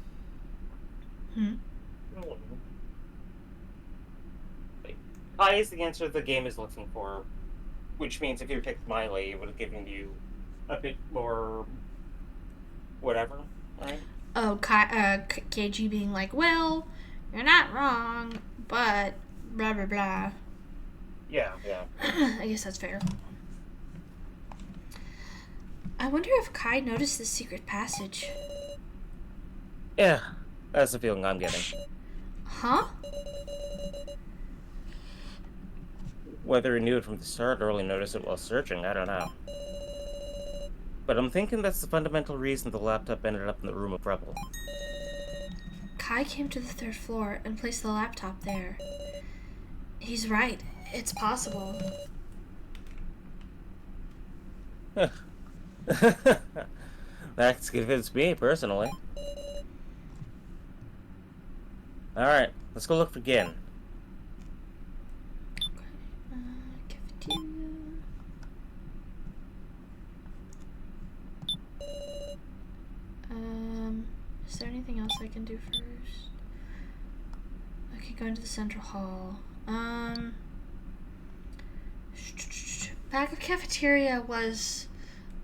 Kai is the answer the game is looking for, which means if you picked Miley, it would have given you a bit more whatever, right? Oh, KG being like, well, you're not wrong, but blah, blah, blah. Yeah. I guess that's fair. I wonder if Kai noticed the secret passage. Yeah, that's the feeling I'm getting. Huh? Whether he knew it from the start or only noticed it while searching, I don't know. But I'm thinking that's the fundamental reason the laptop ended up in the room of rubble. Kai came to the third floor and placed the laptop there. He's right. It's possible. That's convinced me, personally. Alright, let's go look for Gin. Cafeteria. Is there anything else I can do first? Okay, go into the central hall. Back of cafeteria was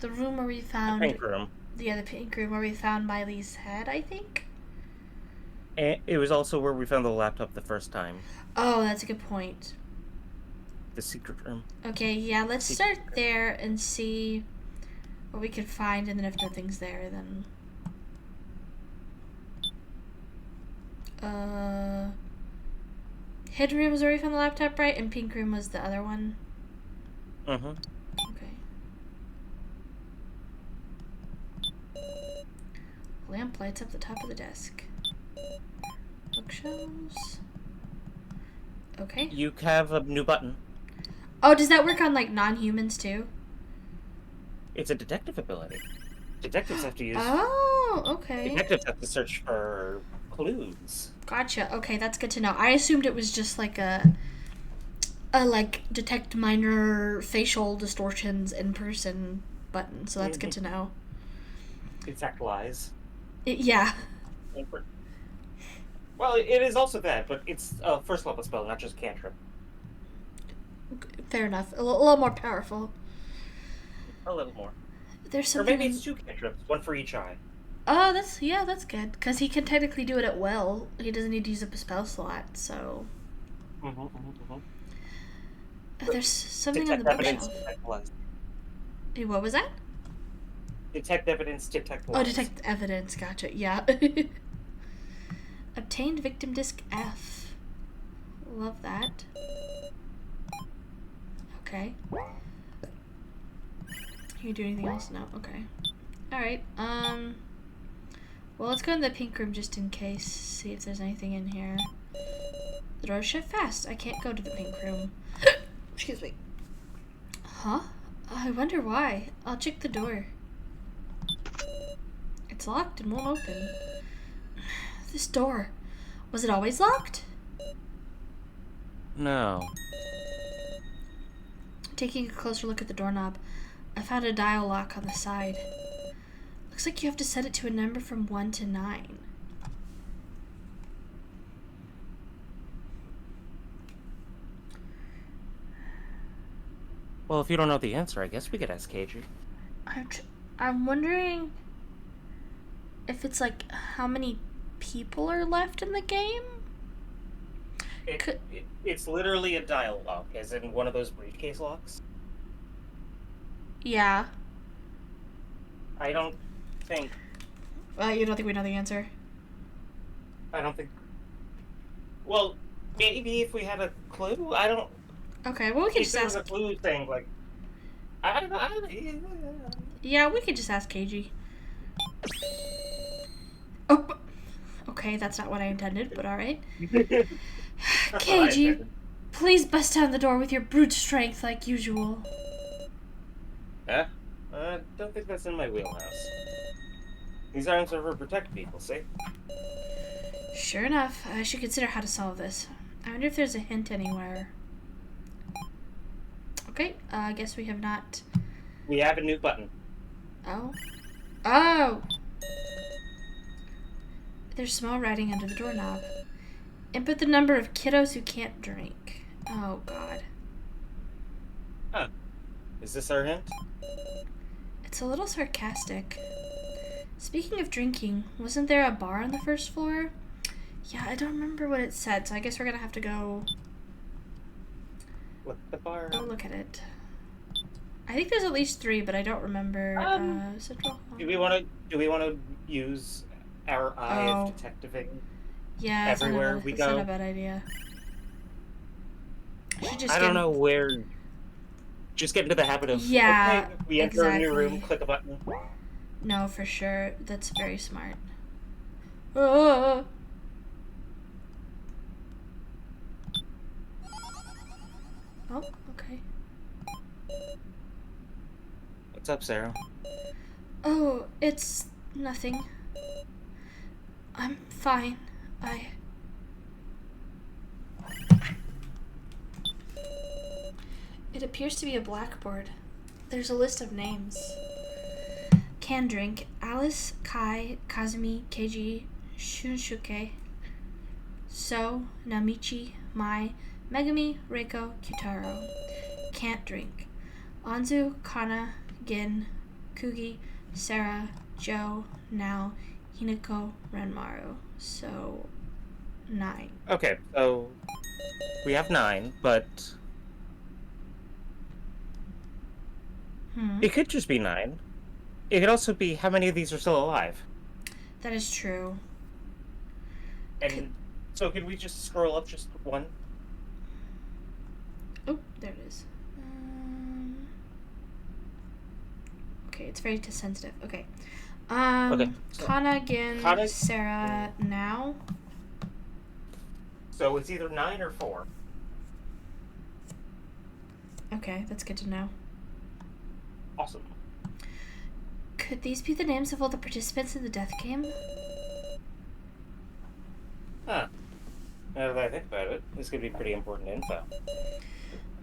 the room where we found... The pink room. Yeah, the pink room where we found Miley's head, I think. And it was also where we found the laptop the first time. Oh, that's a good point. The secret room. Okay, yeah, let's start there and see What we can find, and then if nothing's there, then... Hidden room was where we found the laptop, right? And pink room was the other one? Mm-hmm. Okay. Lamp lights up the top of the desk. Bookshelves. Okay. You have a new button. Oh, does that work on, like, non-humans, too? It's a detective ability. Detectives have to use... Oh, okay. Detectives have to search for clues. Gotcha. Okay, that's good to know. I assumed it was just like a like detect minor facial distortions in person button. So that's good to know. Detect lies. Yeah. Well, it is also that, but it's a first level spell, not just cantrip. Fair enough. A little more powerful. A little more. There's something. Or maybe it's 2 cantrips, 1 for each eye. Oh, that's good. Because he can technically do it at will. He doesn't need to use up a spell slot, so... There's something on the bookshelf. What was that? Detect evidence, detect lies. Oh, detect evidence. Gotcha. Yeah. Obtained victim disc F. Love that. Okay. Can you do anything else? No. Okay. Alright. Well, let's go in the pink room just in case. See if there's anything in here. The door's shut fast. I can't go to the pink room. Excuse me. Huh? I wonder why. I'll check the door. It's locked and won't open. This door. Was it always locked? No. Taking a closer look at the doorknob, I found a dial lock on the side. Looks like you have to set it to a number from 1 to 9. Well, if you don't know the answer, I guess we could ask KG. I'm wondering if it's like how many people are left in the game? It's literally a dial lock, as in one of those briefcase locks. Yeah. I don't think... You don't think we know the answer? I don't think... Well, maybe if we had a clue? I don't... Okay, well we can just ask... If there was a clue thing, like... I don't know... Yeah, we could just ask KG. Oh, okay, that's not what I intended, but alright. KG, please bust down the door with your brute strength like usual. Huh? I don't think that's in my wheelhouse. These arms are for protect people, see? Sure enough, I should consider how to solve this. I wonder if there's a hint anywhere. Okay, I guess we have not... We have a new button. Oh. Oh! There's small writing under the doorknob. Input the number of kiddos who can't drink. Oh, God. Huh. Is this our hint? It's a little sarcastic. Speaking of drinking, wasn't there a bar on the first floor? Yeah, I don't remember what it said, so I guess we're gonna have to go... Look at the bar. Go look at it. I think there's at least 3, but I don't remember. Central... Do we want to use our eye of detectiving? Yeah, everywhere we go. It's not a bad idea. I don't know where. Just get into the habit of okay, we enter a new room, click a button. No, for sure. That's very smart. Oh, okay. What's up, Sarah? Oh, it's nothing. I'm fine. It appears to be a blackboard. There's a list of names. Can drink: Alice, Kai, Kazumi, Keiji, Shunsuke, So, Namichi, Mai, Megami, Reiko, Kyutaro. Can't drink: Anzu, Kana, Gin, Kugi, Sarah, Joe, Nao, Hinako, Renmaru. So, 9. Okay, so we have 9, but it could just be 9. it could also be how many of these are still alive. That is true. And so can we just scroll up just one? Oh, there it is. Okay, it's very sensitive. Okay. Okay. So, Kana, Gin, Sarah, now. So it's either 9 or 4. Okay, that's good to know. Awesome. Could these be the names of all the participants in the death game? Huh. Now that I think about it, this could be pretty important info.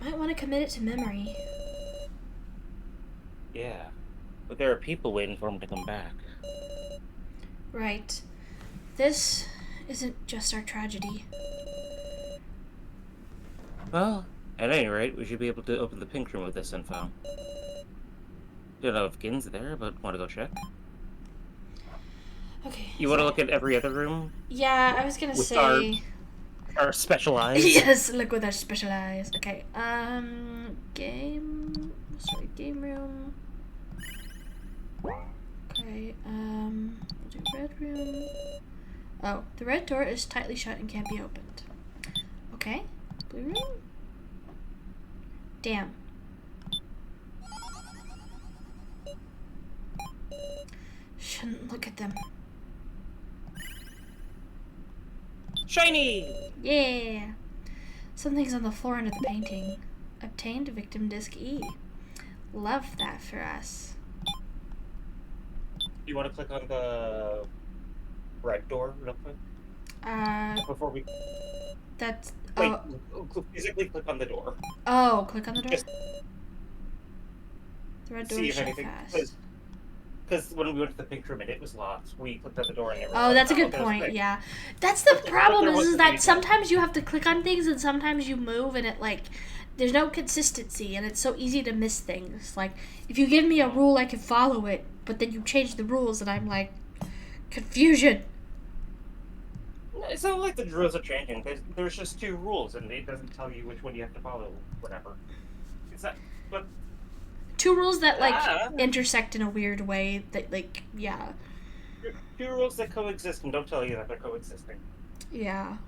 Might want to commit it to memory. Yeah. But there are people waiting for him to come back. Right. This isn't just our tragedy. Well, at any rate, we should be able to open the pink room with this info. Don't know if Gin's there, but want to go check? Okay. You want to look at every other room? Yeah, I was gonna say... Our special eyes? Yes, look with our special eyes. Okay, game... Sorry, game room. Okay, we'll do red room. Oh, the red door is tightly shut and can't be opened. Okay, blue room? Damn. Shouldn't look at them. Shiny! Yeah! Something's on the floor under the painting. Obtained victim disc E. Love that for us. You want to click on the red door real quick? Before we... That's... Wait, physically click on the door. Oh, click on the door? Just the red door see is if shut anything... fast. Because when we went to the pink room and it was locked, we clicked on the door and it was Oh, that's a good point, yeah. That's the problem is that sometimes you have to click on things and sometimes you move and it, like, there's no consistency and it's so easy to miss things. Like, if you give me a rule, I can follow it, but then you change the rules and I'm like, confusion. It's not like the rules are changing. There's just 2 rules and it doesn't tell you which one you have to follow, whatever. It's not... But... 2 rules that, like, intersect in a weird way that, like, yeah. 2 rules that coexist and don't tell you that they're coexisting. Yeah.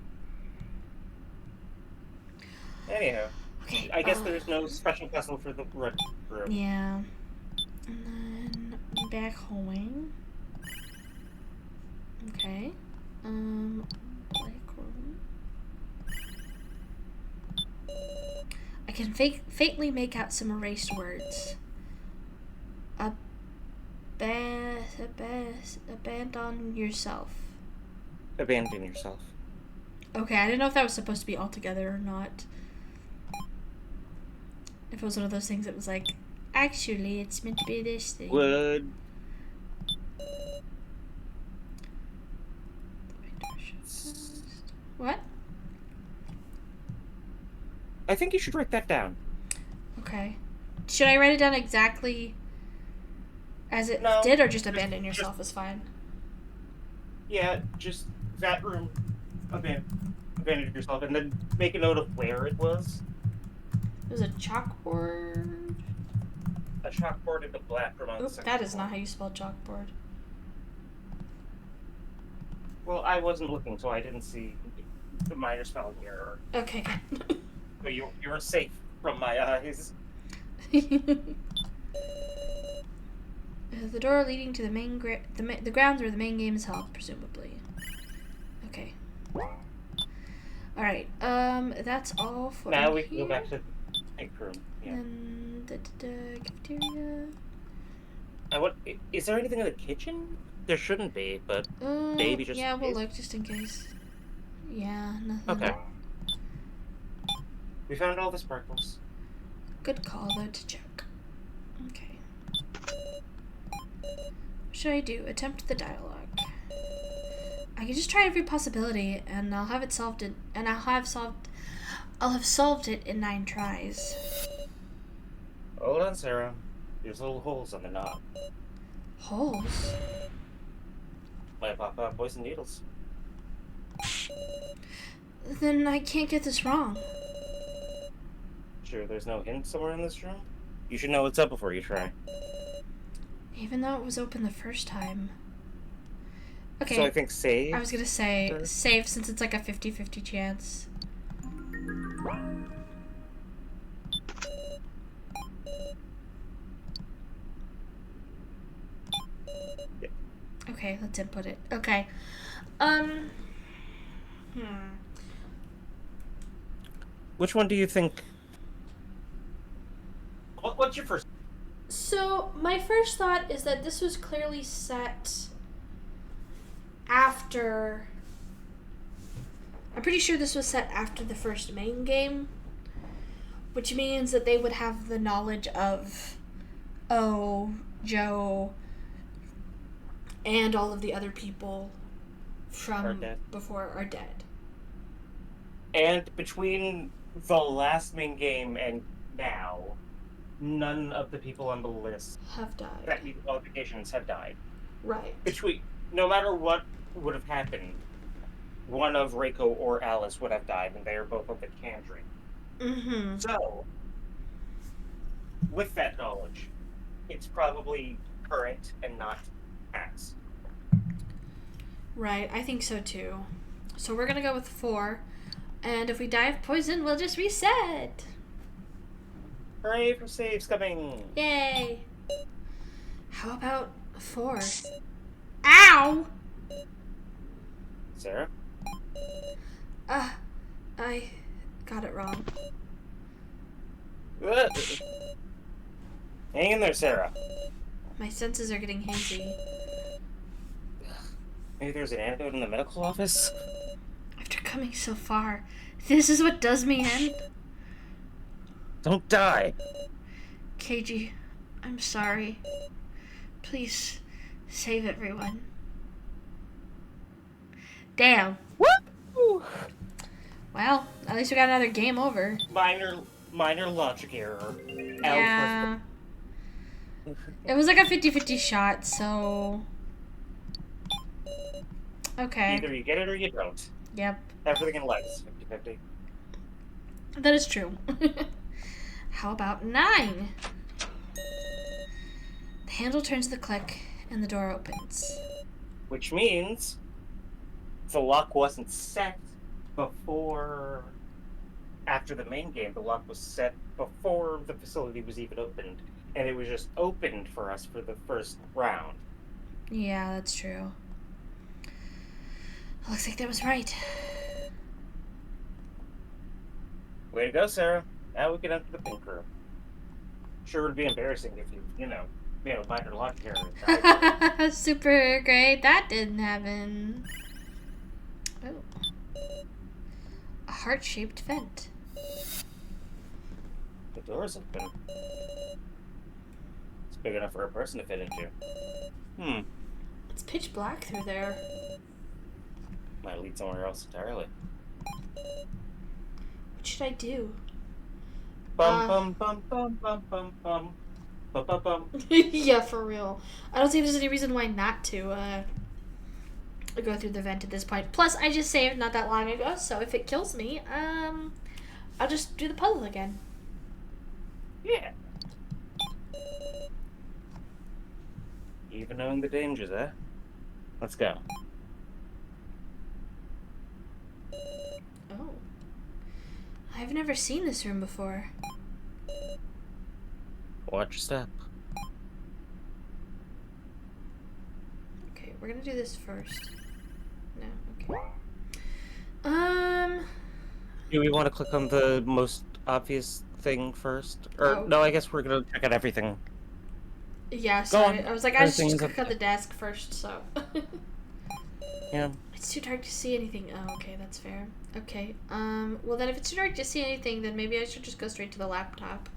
Anyhow. Okay, I guess there's no special puzzle for the red room. Yeah. And then back home. Okay. Black room. I can faintly make out some erased words. Abandon yourself. Abandon yourself. Okay, I didn't know if that was supposed to be all together or not. If it was one of those things that was like, actually, it's meant to be this thing. Would... What? I think you should write that down. Okay. Should I write it down exactly as it did, or just abandon yourself is fine? Yeah, just that room, abandon yourself, and then make a note of where it was. There's a chalkboard. A chalkboard in the black room on the second That is floor. not how you spell chalkboard. Well, I wasn't looking, so I didn't see the minor spelling error. Okay, good. But you were safe from my eyes. The door leading to the main the grounds where the main game is held, presumably. Okay. All right. That's all for now we can here. go back to the pink room. Yeah. And the cafeteria. Is there anything in the kitchen? There shouldn't be, but maybe just. Yeah, we'll look just in case. Yeah, nothing. Okay. We found all the sparkles. Good call, though, to check. Okay. What should I do? Attempt the dialogue. I can just try every possibility, and I'll have it solved I'll have solved it in 9 tries. Hold on, Sarah. There's little holes on the knob. Holes? Might pop out poison needles. Then I can't get this wrong. Sure, there's no hint somewhere in this room? You should know what's up before you try. Even though it was open the first time. Okay. So I think save. I was gonna say save since it's like a 50-50 chance. Yeah. Okay, let's input it. Okay. Which one do you think? What's your first? So, my first thought is that this was clearly set after... I'm pretty sure this was set after the first main game, which means that they would have the knowledge of Joe, and all of the other people from before are dead. And between the last main game and now, none of the people on the list have died. That meet qualifications have died. Right. No matter what would have happened, one of Reiko or Alice would have died, and they are both of the Candri. Mm-hmm. So, with that knowledge, it's probably current and not past. Right, I think so too. So we're gonna go with 4, and if we die of poison, we'll just reset. Hooray for saves coming! Yay! How about 4? Ow! Sarah? I got it wrong. Hang in there, Sarah. My senses are getting hazy. Maybe there's an antidote in the medical office? After coming so far, this is what does me in? Don't die! Keiji, I'm sorry. Please, save everyone. Damn. Woo! Well, at least we got another game over. Minor logic error. Yeah. It was like a 50-50 shot, so... Okay. Either you get it or you don't. Yep. Everything in life is 50-50. That is true. How about 9? The handle turns to the click, and the door opens. Which means the lock wasn't set before... After the main game, the lock was set before the facility was even opened. And it was just opened for us for the first round. Yeah, that's true. Looks like that was right. Way to go, Sarah. Now we can enter the pink room. Sure would be embarrassing if you minor logic error. Super great. That didn't happen. Oh. A heart-shaped vent. The door's open. It's big enough for a person to fit into. It's pitch black through there. Might lead somewhere else entirely. What should I do? Bum bum bum bum bum bum bum bum bum. Yeah, for real. I don't see there's any reason why not to go through the vent at this point. Plus, I just saved not that long ago, so if it kills me, I'll just do the puzzle again. Yeah. Even knowing the dangers, eh? Let's go. Oh. I've never seen this room before. Watch your step. Okay, we're gonna do this first. No, okay. Do we want to click on the most obvious thing first? Or, no, I guess we're gonna check out everything. Yeah, sorry. I was like, I just click on the desk first, so. Yeah. It's too dark to see anything. Oh, okay, that's fair. Okay, well then if it's too dark to see anything, then maybe I should just go straight to the laptop.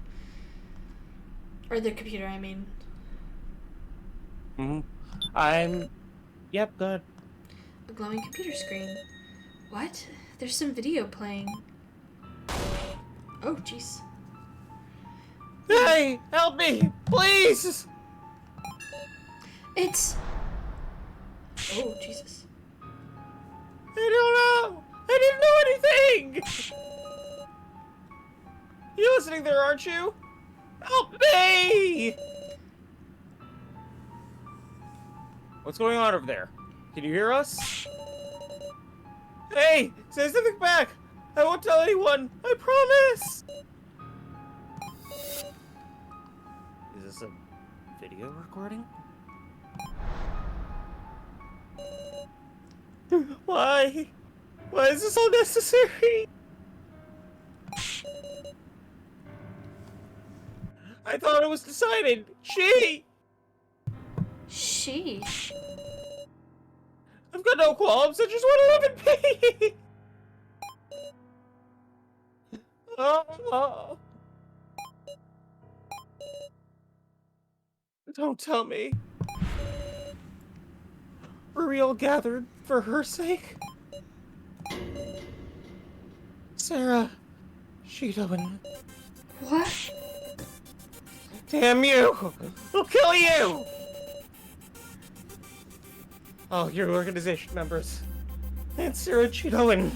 Or the computer, I mean. Yep, good. A glowing computer screen. What? There's some video playing. Oh, jeez. Hey, help me, please! It's... Oh, Jesus. I don't know! I didn't know anything! You listening there, aren't you? Help me! What's going on over there? Can you hear us? Hey! Say something back! I won't tell anyone! I promise! Is this a video recording? Why? Why is this all necessary? I thought it was decided. She! I've got no qualms, I just want to live in peace! Oh. Don't tell me. Were we all gathered for her sake? Sarah, Shidoin. What? Damn you! I'll kill you! Oh, your organization members. And Sarah Chidoin.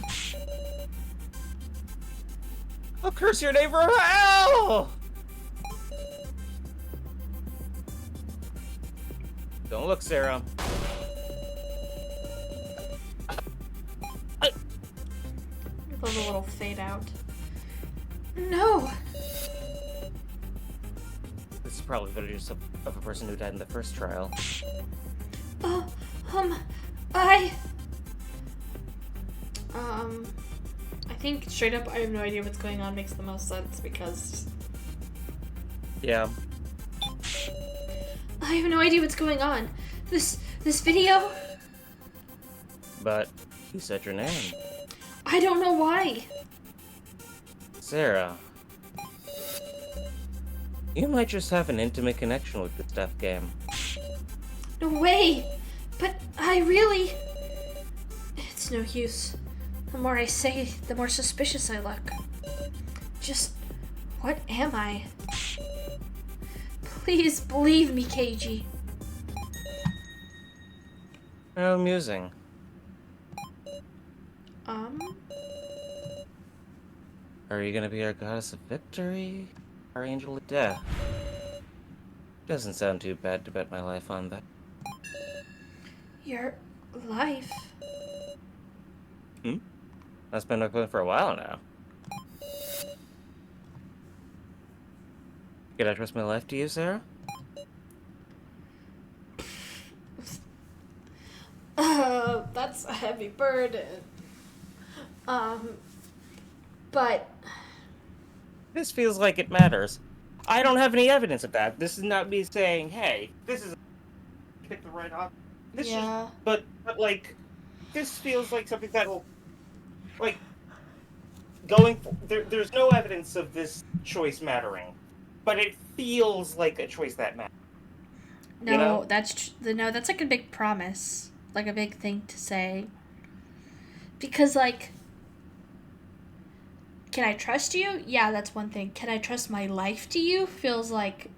I'll curse your name from hell! Don't look, Sarah. A little fade out. No! This is probably footage of a person who died in the first trial. I think straight up I have no idea what's going on makes the most sense because... Yeah. I have no idea what's going on. This video? But you said your name. I don't know why. Sarah. You might just have an intimate connection with this death game. No way! But I really... It's no use. The more I say, the more suspicious I look. Just... what am I? Please believe me, KG. How amusing. Are you gonna be our goddess of victory? Our angel of death? Doesn't sound too bad to bet my life on that. Your life? That's been open for a while now. Can I trust my life to you, Sarah? That's a heavy burden. But... This feels like it matters. I don't have any evidence of that. This is not me saying, hey, this is... pick the right option. This yeah. is... But, like, this feels like something that'll... Like, going... There's no evidence of this choice mattering. But it feels like a choice that matters. No, you know? that's like a big promise. Like a big thing to say. Because, like... Can I trust you? Yeah, that's one thing. Can I trust my life to you? Feels like...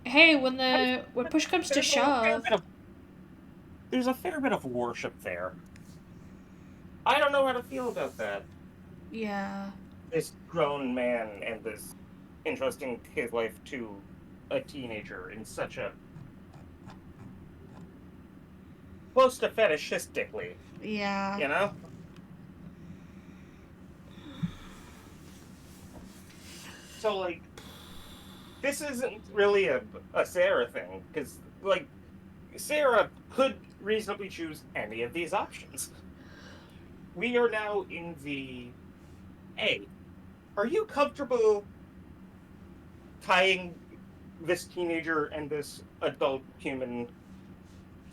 Hey, when push comes to shove... There's a fair bit of worship there. I don't know how to feel about that. Yeah. This grown man and this entrusting his life to a teenager in such a... close to fetishistically. Yeah. You know? So, like, this isn't really a Sarah thing, because, like, Sarah could reasonably choose any of these options. We are now in the... Hey, are you comfortable tying this teenager and this adult human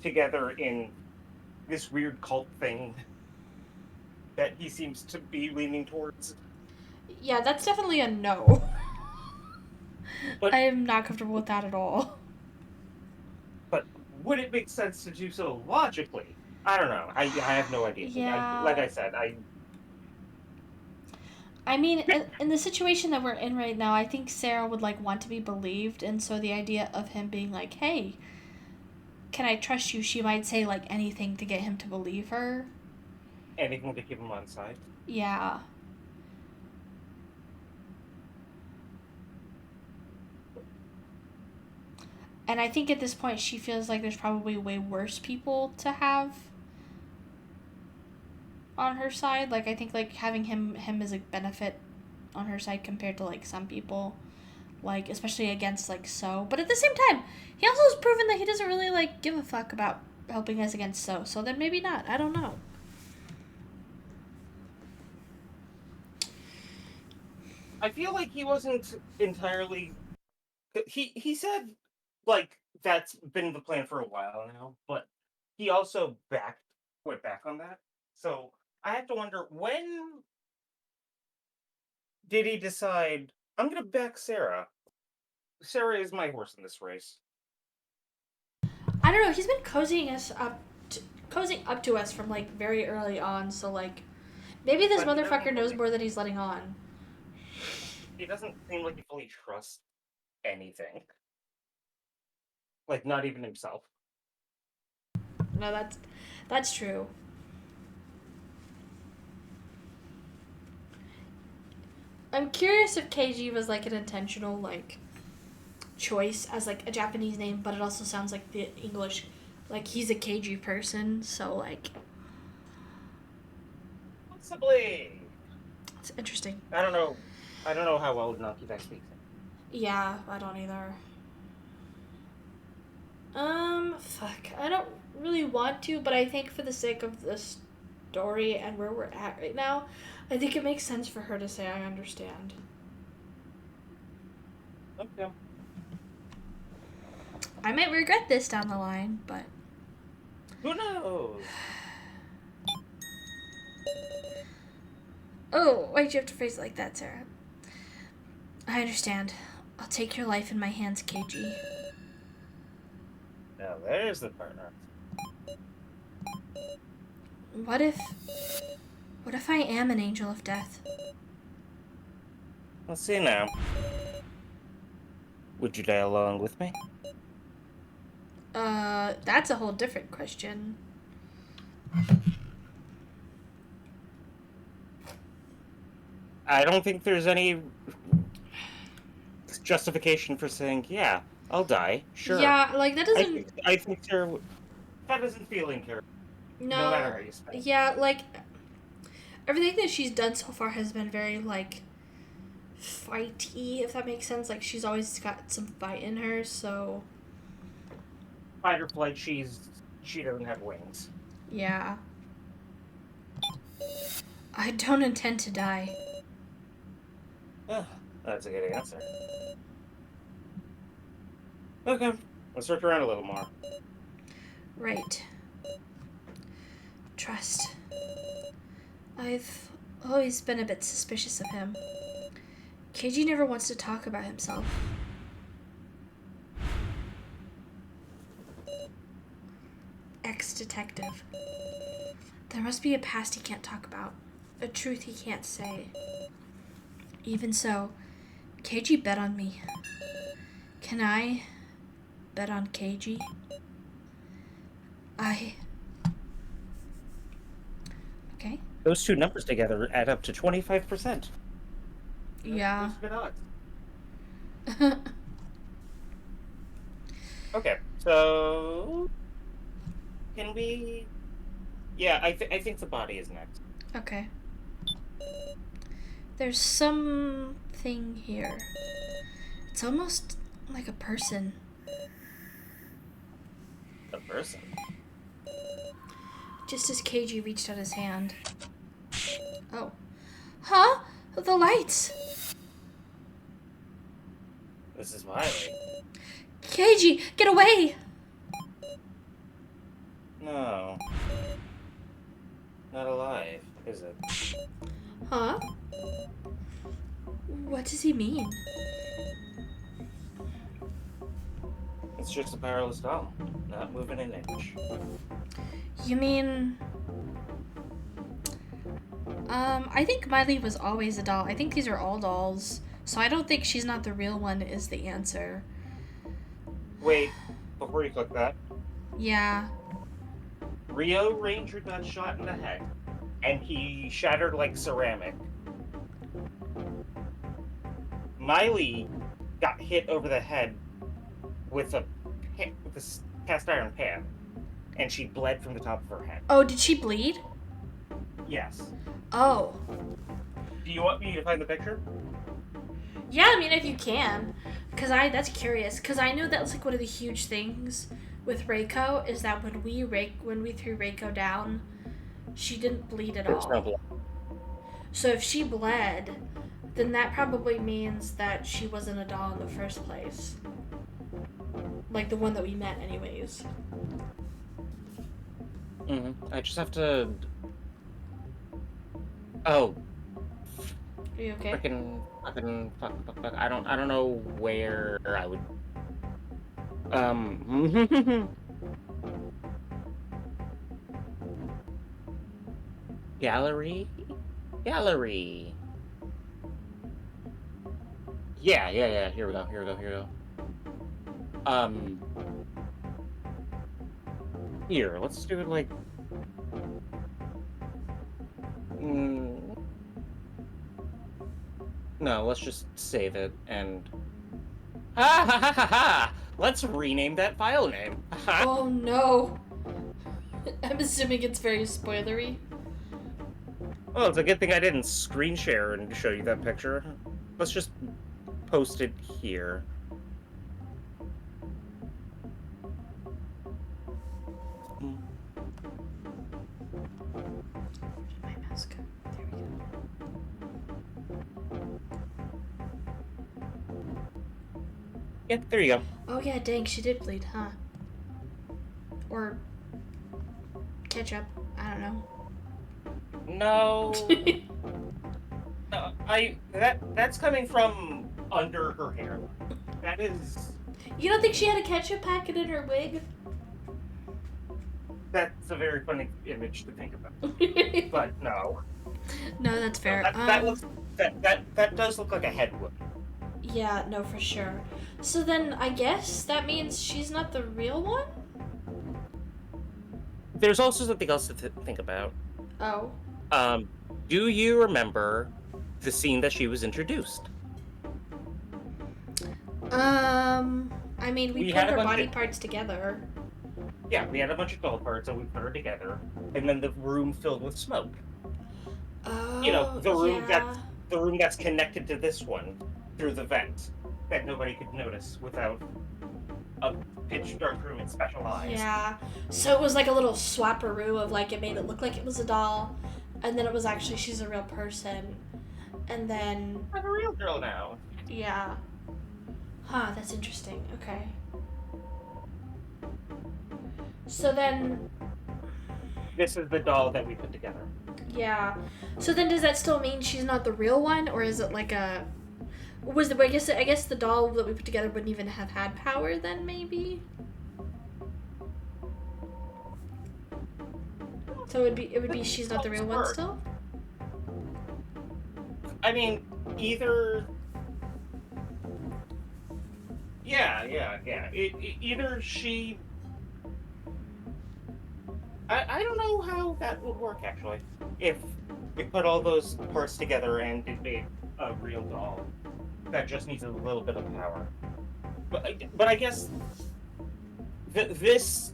together in this weird cult thing that he seems to be leaning towards? Yeah, that's definitely a no. But, I am not comfortable with that at all. But would it make sense to do so logically? I don't know. I have no idea. Yeah. Like I said, I mean, in the situation that we're in right now, I think Sarah would, like, want to be believed, and so the idea of him being like, hey, can I trust you? She might say, like, anything to get him to believe her. Anything to keep him on side? Yeah. And I think at this point she feels like there's probably way worse people to have on her side. Like I think like having him is a benefit on her side compared to like some people, like especially against like So. But at the same time, he also has proven that he doesn't really like give a fuck about helping us against So. So then maybe not. I don't know. I feel like he wasn't entirely. He said like that's been the plan for a while now, but he also went back on that. So I have to wonder, when did he decide I'm gonna back Sarah? Sarah is my horse in this race. I don't know. He's been cozying up to us from like very early on. So like maybe this But he motherfucker doesn't knows fully, more than he's letting on. he doesn't seem like he fully trusts anything. Like not even himself. No, that's true. I'm curious if KG was like an intentional like choice as like a Japanese name, but it also sounds like the English, like he's a KG person, so like Possibly. it's interesting. I don't know. I don't know how well Nankidai speaks it. Yeah, I don't either. Fuck. I don't really want to, but I think for the sake of the story and where we're at right now, I think it makes sense for her to say I understand. Okay. I might regret this down the line, but Who knows? oh, why'd you have to phrase it like that, Sarah? I understand. I'll take your life in my hands, KG. Now there's the partner. What if what if I am an angel of death? Let's see now. Would you die along with me? That's a whole different question. I don't think there's any justification for saying, yeah, I'll die. Sure. Yeah, like that doesn't. I think Sarah, that doesn't feel in character, no matter No. how you spend it. Yeah, like everything that she's done so far has been very like fighty, if that makes sense. Like she's always got some fight in her, so Fight or flight, she doesn't have wings. yeah. I don't intend to die. That's a good answer. Okay, let's look around a little more. Right. Trust. I've always been a bit suspicious of him. KG never wants to talk about himself. Ex-detective. There must be a past he can't talk about. A truth he can't say. Even so, KG bet on me. Can I bet on KG? Okay. Those two numbers together add up to 25%. Yeah. That's good odds. Okay, so can we? Yeah, I think the body is next. Okay. There's something here. It's almost like a person. A person. Just as KG reached out his hand. Oh. Huh? The lights! This is Miley. KG, get away! No. Not alive, is it? Huh? What does he mean? It's just a powerless doll, not moving an inch. You mean... I think Miley was always a doll. I think these are all dolls. So I don't think she's not the real one is the answer. Wait, before you click that, Yeah. Rio Ranger got shot in the head, and he shattered like ceramic. Miley got hit over the head with a with this cast iron pan, and she bled from the top of her head. Oh, did she bleed? Yes. Oh. Do you want me to find the picture? Yeah, I mean, if you can. That's curious. Because I know that's like one of the huge things with Reiko is that when we threw Reiko down, she didn't bleed at There's no all. blood. So if she bled, then that probably means that she wasn't a doll in the first place. Like the one that we met anyways. I just have to... Oh. Are you okay? Fuck. I don't know where I would... Gallery? Gallery. Yeah. Here we go. Here, let's do it like... No, let's just save it and... Ha! Let's rename that file name. Oh no. I'm assuming it's very spoilery. Well, it's a good thing I didn't screen share and show you that picture. Let's just post it here. My mask. There we go. Yeah, there you go. Oh yeah, dang, she did bleed, huh? Or ketchup. I don't know. No. No, that's coming from under her hair. That is... You don't think she had a ketchup packet in her wig? That's a very funny image to think about. But no. No, that's fair. That does look like a head would. Yeah, no, for sure. So then I guess that means she's not the real one? There's also something else to think about. Oh. Do you remember the scene that she was introduced? I mean, we put her body parts together. Yeah, we had a bunch of doll parts and we put her together, and then the room filled with smoke. Oh, You know, the room yeah. that's connected to this one through the vent that nobody could notice without a pitch dark room and special eyes. Yeah. So it was like a little swapperoo of like it made it look like it was a doll, and then it was actually she's a real person, and then I'm a real girl now. yeah. Huh, that's interesting. Okay. So then This is the doll that we put together. yeah. So then does that still mean she's not the real one, or is it like a I guess the doll that we put together wouldn't even have had power then maybe? So it would be she's not the real one still? I mean, either... Yeah. Either she... I don't know how that would work, actually. If we put all those parts together and it made a real doll that just needs a little bit of power. But I guess this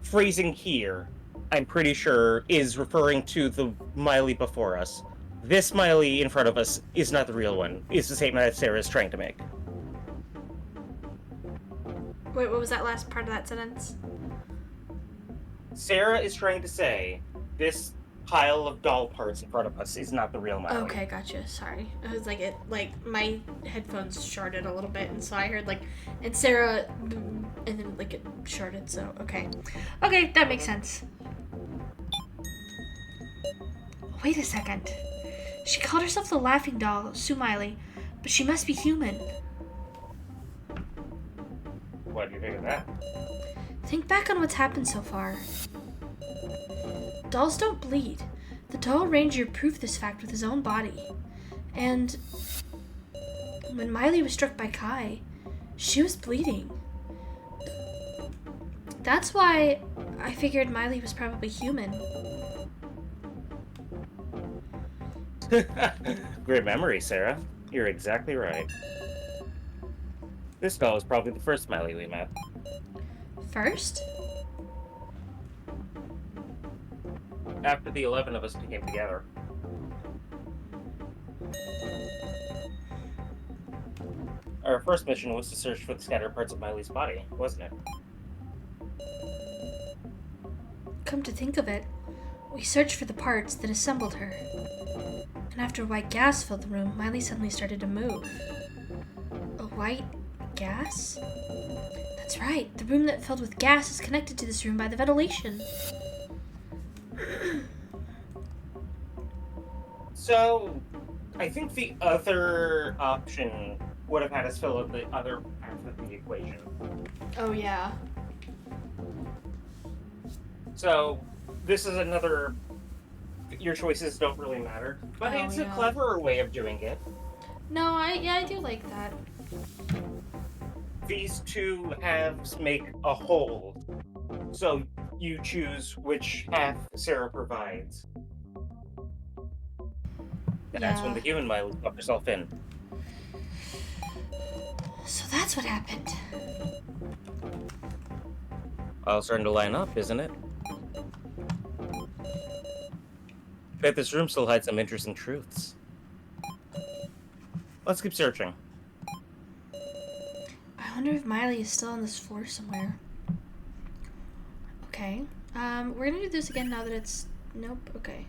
phrasing here, I'm pretty sure, is referring to the Miley before us. This Miley in front of us is not the real one. It's the statement that Sarah is trying to make. Wait, what was that last part of that sentence? Sarah is trying to say this pile of doll parts in front of us is not the real Miley. Okay, gotcha. Sorry. I was like my headphones shorted a little bit, and so I heard and Sarah, and then it shorted. So okay, that makes sense. Wait a second. She called herself the Laughing Doll, Sue Miley, but she must be human. What do you think of that? Think back on what's happened so far. Dolls don't bleed. The Doll Ranger proved this fact with his own body. And when Miley was struck by Kai, she was bleeding. That's why I figured Miley was probably human. Great memory, Sarah. You're exactly right. This doll is probably the first Miley we met. First? After the 11 of us came together. Our first mission was to search for the scattered parts of Miley's body, wasn't it? Come to think of it, we searched for the parts that assembled her. And after white gas filled the room, Miley suddenly started to move. A white gas? That's right. The room that filled with gas is connected to this room by the ventilation. So, I think the other option would have had us fill out the other half of the equation. Oh, yeah. So, this is another... Your choices don't really matter. But it's a cleverer way of doing it. No, I do like that. These two halves make a whole. So, you choose which half Sarah provides. And that's when the human Miley popped herself in. So that's what happened. All starting to line up, isn't it? Bet this room still hides some interesting truths. Let's keep searching. I wonder if Miley is still on this floor somewhere. Okay. We're gonna do this again now that it's... Nope, okay.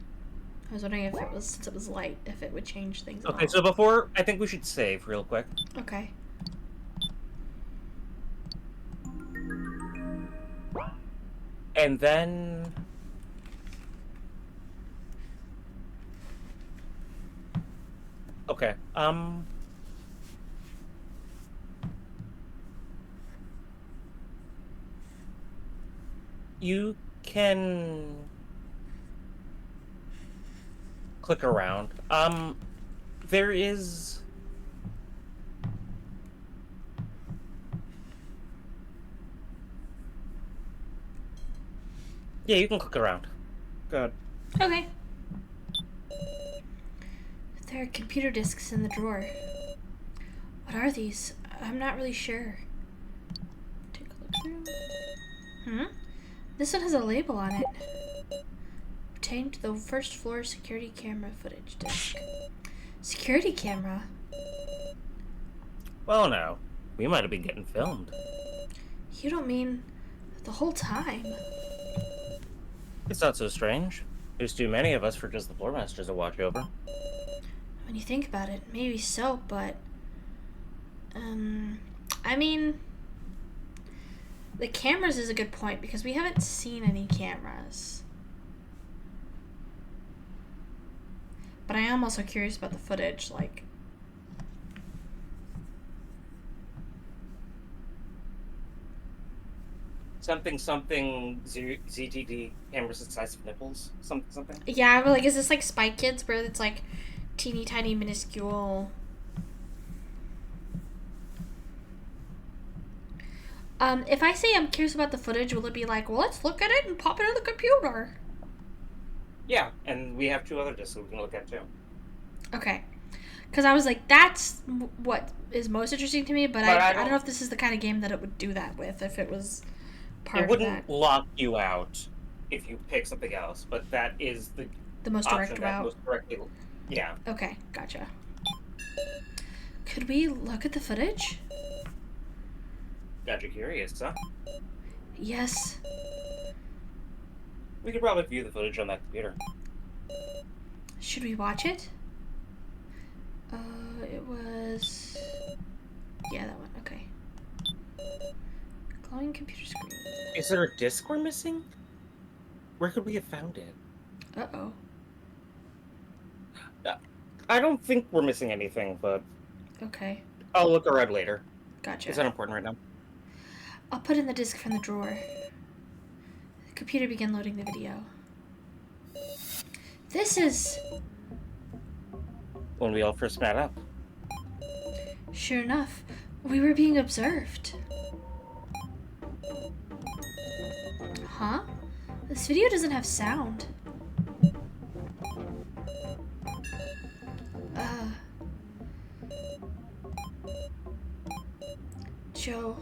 I was wondering if it was, since it was light, if it would change things. Okay, so before, I think we should save real quick. Okay. And then... Okay, you can click around. There is... Yeah, you can click around. Good. Okay. There are computer disks in the drawer. What are these? I'm not really sure. Take a look through. This one has a label on it. Obtained the first floor security camera footage disk. Security camera? Well, no. We might have been getting filmed. You don't mean the whole time? It's not so strange. There's too many of us for just the floor masters to watch over. When you think about it, maybe so, but... I mean... The cameras is a good point, because we haven't seen any cameras. But I am also curious about the footage, like... Something, ZTD cameras the size of nipples? Something? Yeah, but like, is this like Spy Kids, where it's like teeny tiny minuscule... If I say I'm curious about the footage, will it be like, well, let's look at it and pop it in the computer? Yeah, and we have 2 other discs that we can look at too. Okay. Because I was like, that's what is most interesting to me, but I don't know if this is the kind of game that it would do that with, if it was part of that. It wouldn't lock you out if you pick something else, but that is the most direct route. Most directly, yeah. Okay, gotcha. Could we look at the footage? Got you curious, huh? Yes. We could probably view the footage on that computer. Should we watch it? It was... Yeah, that one. Okay. Glowing computer screen. Is there a disc we're missing? Where could we have found it? Uh-oh. I don't think we're missing anything, but... Okay. I'll look around later. Gotcha. It's not important right now. I'll put in the disc from the drawer. The computer began loading the video. This is... When we all first met up. Sure enough, we were being observed. Huh? This video doesn't have sound. Joe.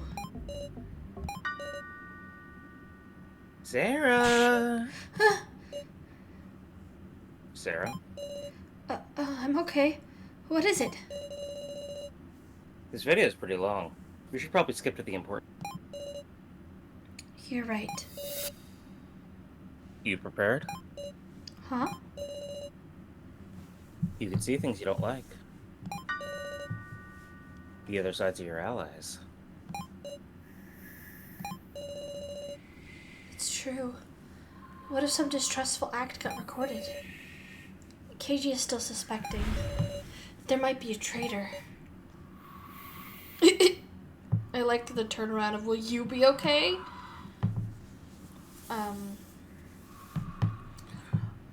Sarah. Sarah. I'm okay. What is it? This video is pretty long. We should probably skip to the important. You're right. You prepared? Huh? You can see things you don't like. The other sides of your allies. It's true. What if some distrustful act got recorded? KG is still suspecting. There might be a traitor. I like the turnaround of, will you be okay?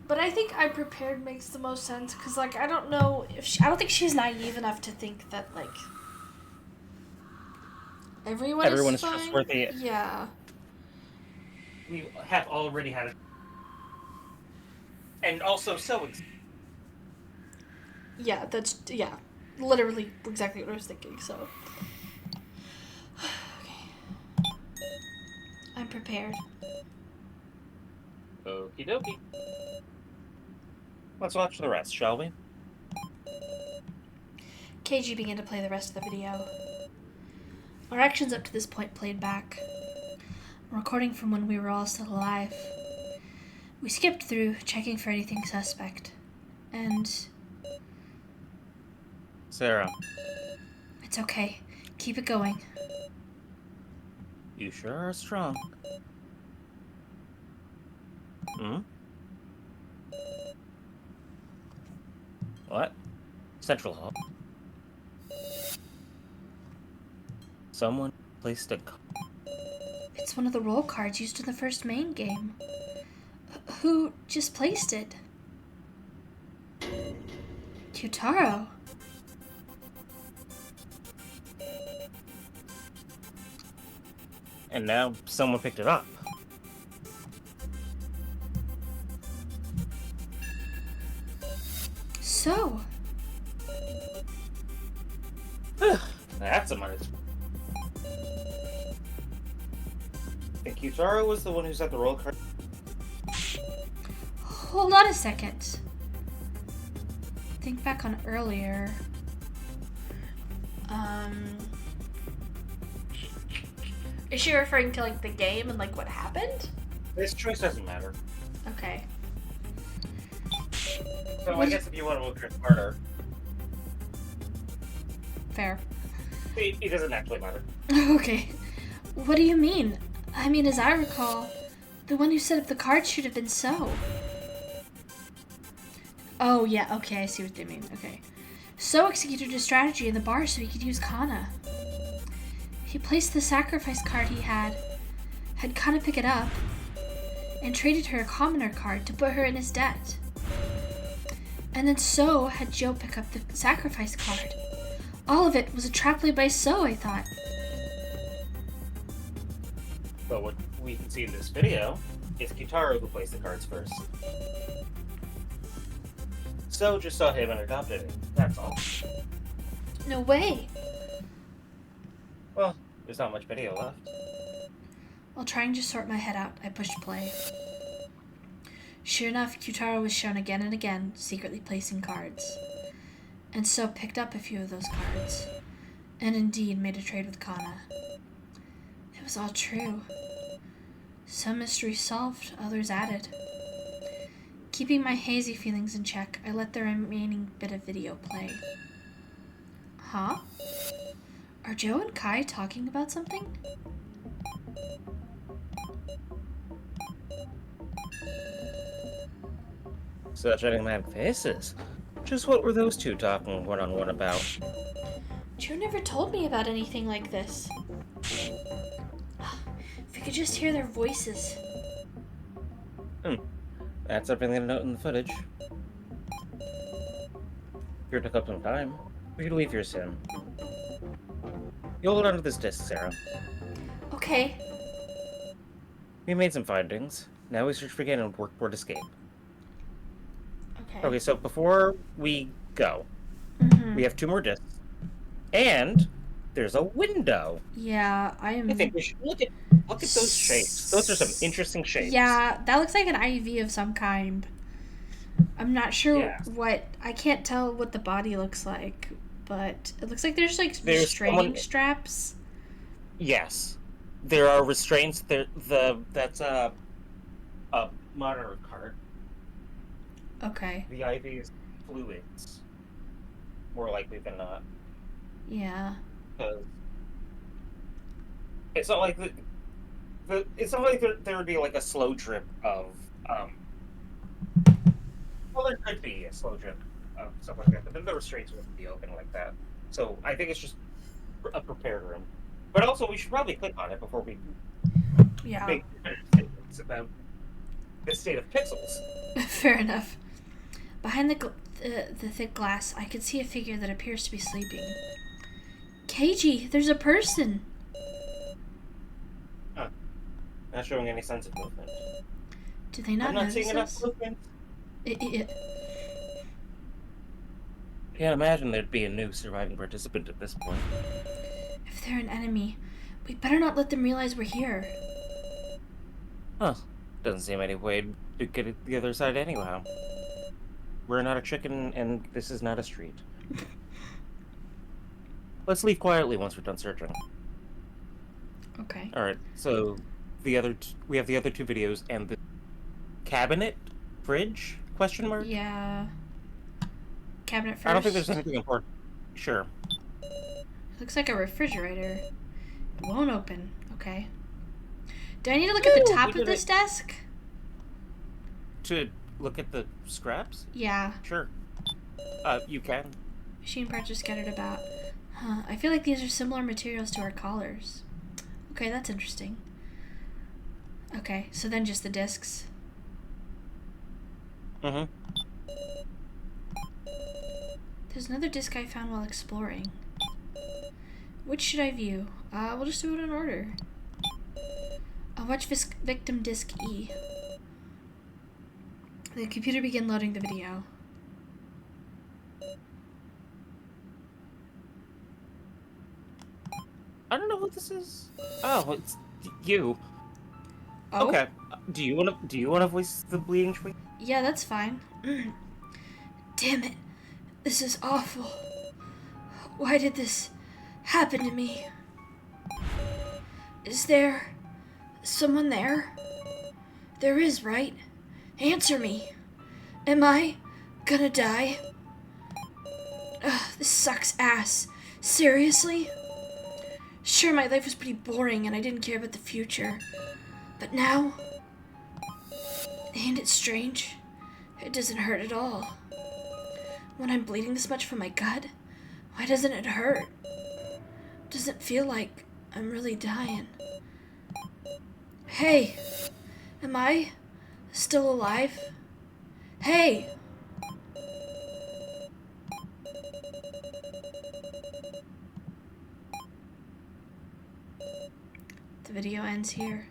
But I think I'm prepared makes the most sense, because, like, I don't know if I don't think she's naive enough to think that, like, everyone is fine. trustworthy. Yeah. We have already had it. And also Yeah, yeah. Literally exactly what I was thinking, so. Okay. I'm prepared. Okie dokie. Let's watch the rest, shall we? KG began to play the rest of the video. Our actions up to this point played back. A recording from when we were all still alive. We skipped through, checking for anything suspect. And... Sarah. It's okay. Keep it going. You sure are strong. Hmm? What? Central Hall. Someone placed a... It's one of the roll cards used in the first main game. Who just placed it? Kyutaro. And now someone picked it up. So? That's a minute. And Kyutaro was the one who set the roll card. Hold on a second. Think back on earlier. Is she referring to, like, the game and, like, what happened? This choice doesn't matter. Okay. So I guess if you want to look at it harder, Fair. it doesn't actually matter. Okay. What do you mean? I mean, as I recall, the one who set up the card should have been So. Oh, yeah, okay, I see what they mean. Okay. So executed a strategy in the bar so he could use Kana. He placed the sacrifice card he had Kana pick it up, and traded her a commoner card to put her in his debt. And then So had Joe pick up the sacrifice card. All of it was a trap laid by So, I thought. But what we can see in this video is Kyutaro who placed the cards first. So just saw him and adopted it. That's all. No way. Well, there's not much video left. While trying to sort my head out, I pushed play. Sure enough, Kyutaro was shown again and again, secretly placing cards. And So picked up a few of those cards, and indeed made a trade with Kana. It was all true. Some mysteries solved, others added. Keeping my hazy feelings in check, I let the remaining bit of video play. Huh? Are Joe and Kai talking about something? Such enigmatic faces. Just what were those two talking one-on-one about? Joe never told me about anything like this. If we could just hear their voices. That's something to note in the footage. Sure took up some time. We could leave here soon. You hold on to this disc, Sarah. Okay. We made some findings. Now we search for again and work toward escape. Okay. Okay, so before we go, we have 2 more discs. And there's a window. Yeah, I think we should look at Look at those shapes. Those are some interesting shapes. Yeah, that looks like an IV of some kind. I'm not sure Yeah. what... I can't tell what the body looks like, but it looks like there's, like, There's restraining straps. Yes. There are restraints. That's a monitor card. Okay. The IV is fluids, more likely than not. Yeah. Because it's not like it's not like there would be like a slow drip of well, there could be a slow drip of stuff like that, but then the restraints wouldn't be open like that. So I think it's just a prepared room. But also, we should probably click on it before we make statements about the state of pixels. Fair enough. Behind the thick glass, I can see a figure that appears to be sleeping. Keiji, there's a person. Huh. Not showing any sense of movement. Do they not I'm not notice seeing enough us? movement. Can't imagine there'd be a new surviving participant at this point. If they're an enemy, we better not let them realize we're here. Huh. Doesn't seem any way to get it the other side anyhow. We're not a chicken, and this is not a street. Let's leave quietly once we're done searching. Okay. Alright, so we have the other two videos and the cabinet? Fridge? Question mark? Yeah. Cabinet first. I don't think there's anything important. Sure. Looks like a refrigerator. It won't open. Okay. Do I need to look at the top of this desk? To look at the scraps? Yeah. Sure. You can. Machine parts are scattered about. Huh. I feel like these are similar materials to our collars. Okay, that's interesting. Okay, so then just the discs. Mm-hmm. There's another disc I found while exploring. Which should I view? We'll just do it in order. I'll watch victim disc E. The computer began loading the video. I don't know what this is. Oh, it's you. Oh? Okay. Do you want to voice the bleeding tree? Yeah, that's fine. Damn it. This is awful. Why did this happen to me? Is there someone there? There is, right? Answer me. Am I gonna die? Ugh, this sucks ass. Seriously? Sure, my life was pretty boring and I didn't care about the future. But now, ain't it strange? It doesn't hurt at all. When I'm bleeding this much from my gut, why doesn't it hurt? Doesn't feel like I'm really dying. Hey, am I still alive? Hey! The video ends here.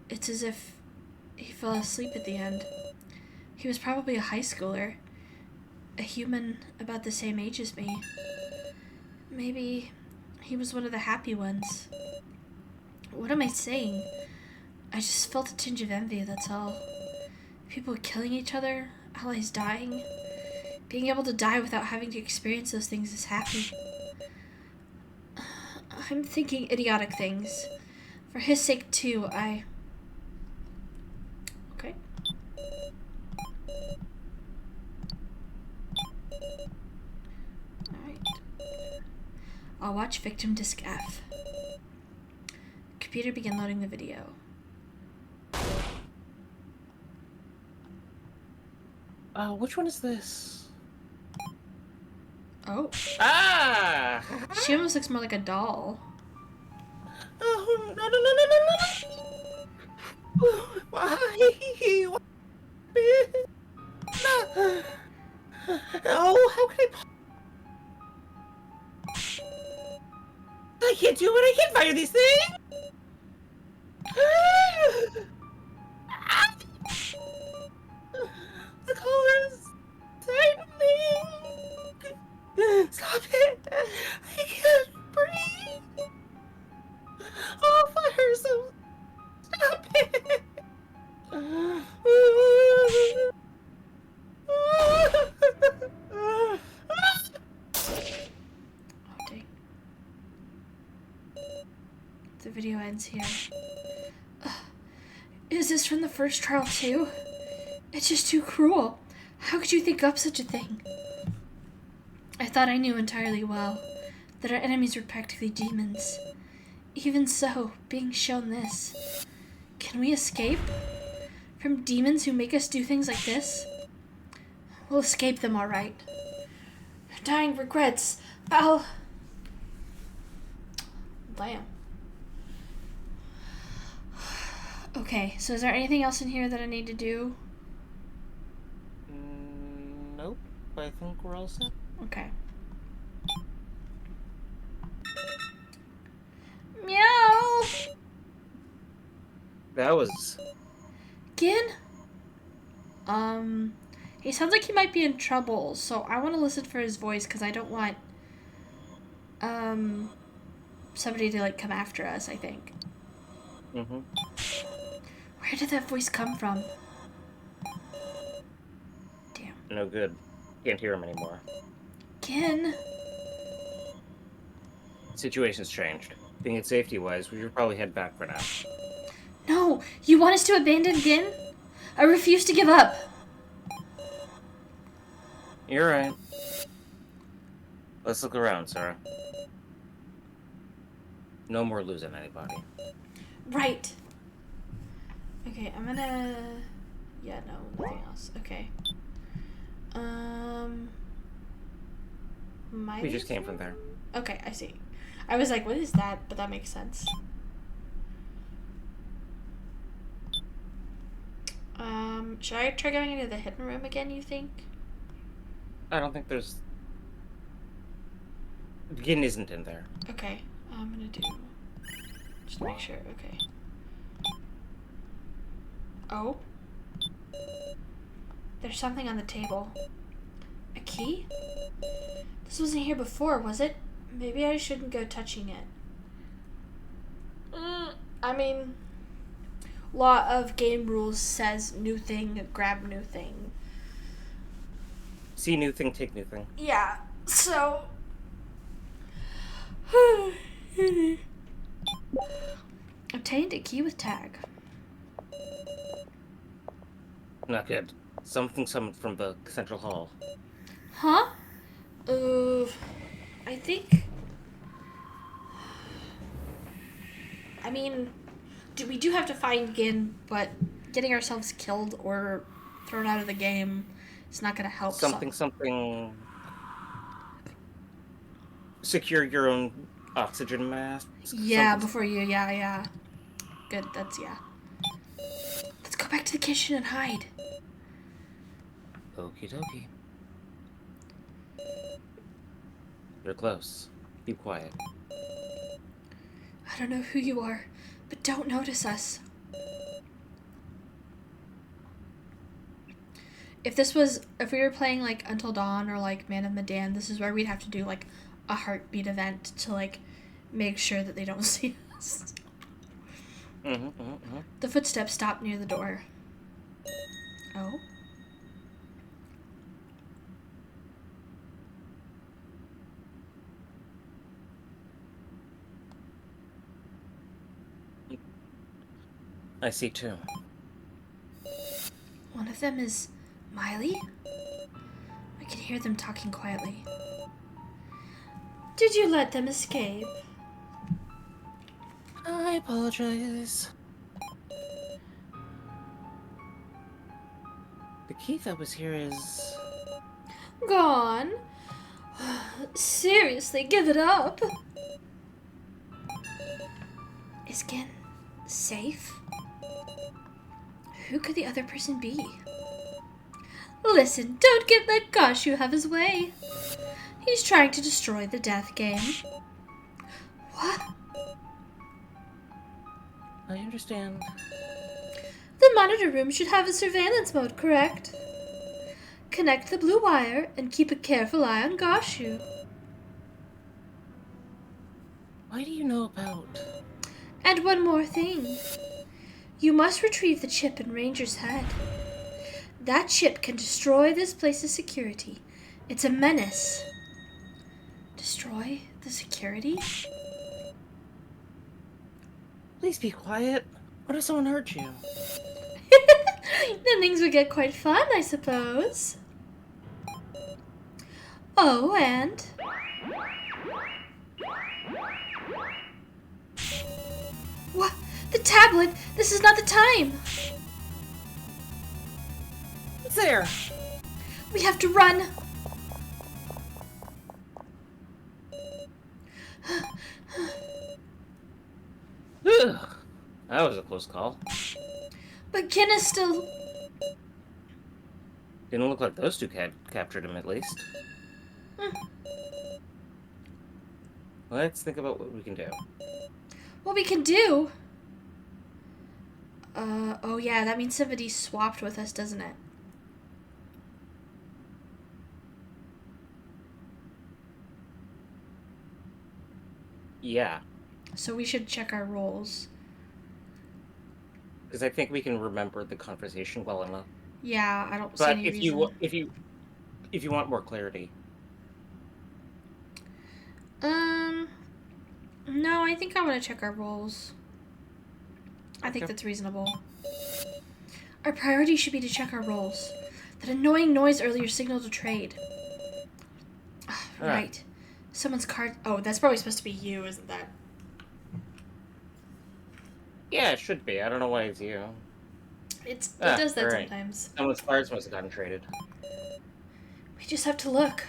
It's as if he fell asleep at the end. He was probably a high schooler. A human about the same age as me. Maybe he was one of the happy ones. What am I saying? I just felt a tinge of envy, that's all. People killing each other, allies dying. Being able to die without having to experience those things is happy. I'm thinking idiotic things. For his sake, too, Okay. Alright. I'll watch Victim Disc F. Computer began loading the video. Which one is this? Oh. Ah! She almost looks more like a doll. Oh, no. Why? Oh, how can I can't do it. I can't fire these things. The colors tightening. Stop it. I can't breathe. Oh, fire someone. signs here. Is this from the first trial too? It's just too cruel. How could you think up such a thing? I thought I knew entirely well that our enemies were practically demons. Even so, being shown this, can we escape from demons who make us do things like this? We'll escape them, all right. Dying regrets. Damn. Okay, so is there anything else in here that I need to do? Nope. I think we're all set. Okay. Meow! That was... Gin? He sounds like he might be in trouble, so I want to listen for his voice because I don't want, somebody to, like, come after us, I think. Mm-hmm. Where did that voice come from? Damn. No good. Can't hear him anymore. Gin? Situation's changed. Thinking safety-wise, we should probably head back for now. No! You want us to abandon Gin? I refuse to give up! You're right. Let's look around, Sarah. No more losing anybody. Right. Okay, I'm gonna... Yeah, no, nothing else. Okay. We just came from there. Okay, I see. I was like, what is that? But that makes sense. Should I try going into the hidden room again, you think? I don't think there's... Gin isn't in there. Okay, I'm gonna do... Just to make sure, okay. Oh? There's something on the table. A key? This wasn't here before, was it? Maybe I shouldn't go touching it. I mean... Law of game rules says new thing, grab new thing. See new thing, take new thing. Yeah, so... Obtained a key with tag. Not good. Something summoned from the central hall. Huh? I think... I mean, we do have to find Gin, but getting ourselves killed or thrown out of the game is not going to help. Something... Secure your own oxygen mask. Yeah, before you, yeah. Good, that's, yeah. Let's go back to the kitchen and hide. Okie dokie. You're close. Be quiet. I don't know who you are, but don't notice us. If we were playing, like, Until Dawn or, like, Man of Medan, this is where we'd have to do, like, a heartbeat event to, like, make sure that they don't see us. The footsteps stopped near the door. Oh? I see two. One of them is Miley? I can hear them talking quietly. Did you let them escape? I apologize. The key that was here is... Gone? Seriously, give it up. Is Gin safe? Who could the other person be? Listen, don't let Gashu have his way. He's trying to destroy the death game. What? I understand. The monitor room should have a surveillance mode, correct? Connect the blue wire and keep a careful eye on Gashu. Why do you know about... And one more thing. You must retrieve the chip in Ranger's head. That chip can destroy this place's security. It's a menace. Destroy the security? Please be quiet. What if someone hurt you? Then things would get quite fun, I suppose. Oh, and... What? The tablet! This is not the time! What's there? We have to run! Ugh. That was a close call. But Ken is still... Didn't look like those two captured him, at least. Let's think about what we can do. What we can do? Oh yeah, that means somebody swapped with us, doesn't it? Yeah. So we should check our roles. Because I think we can remember the conversation well enough. Yeah, I don't see But any if reason. if you want more clarity, No, I think I want to check our roles. I think Okay. that's reasonable. Our priority should be to check our roles. That annoying noise earlier signaled a trade. Right. Someone's card... Oh, that's probably supposed to be you, isn't that? yeah, it should be. I don't know why it's you. It does that right. sometimes. Someone's cards must have gotten traded. We just have to look.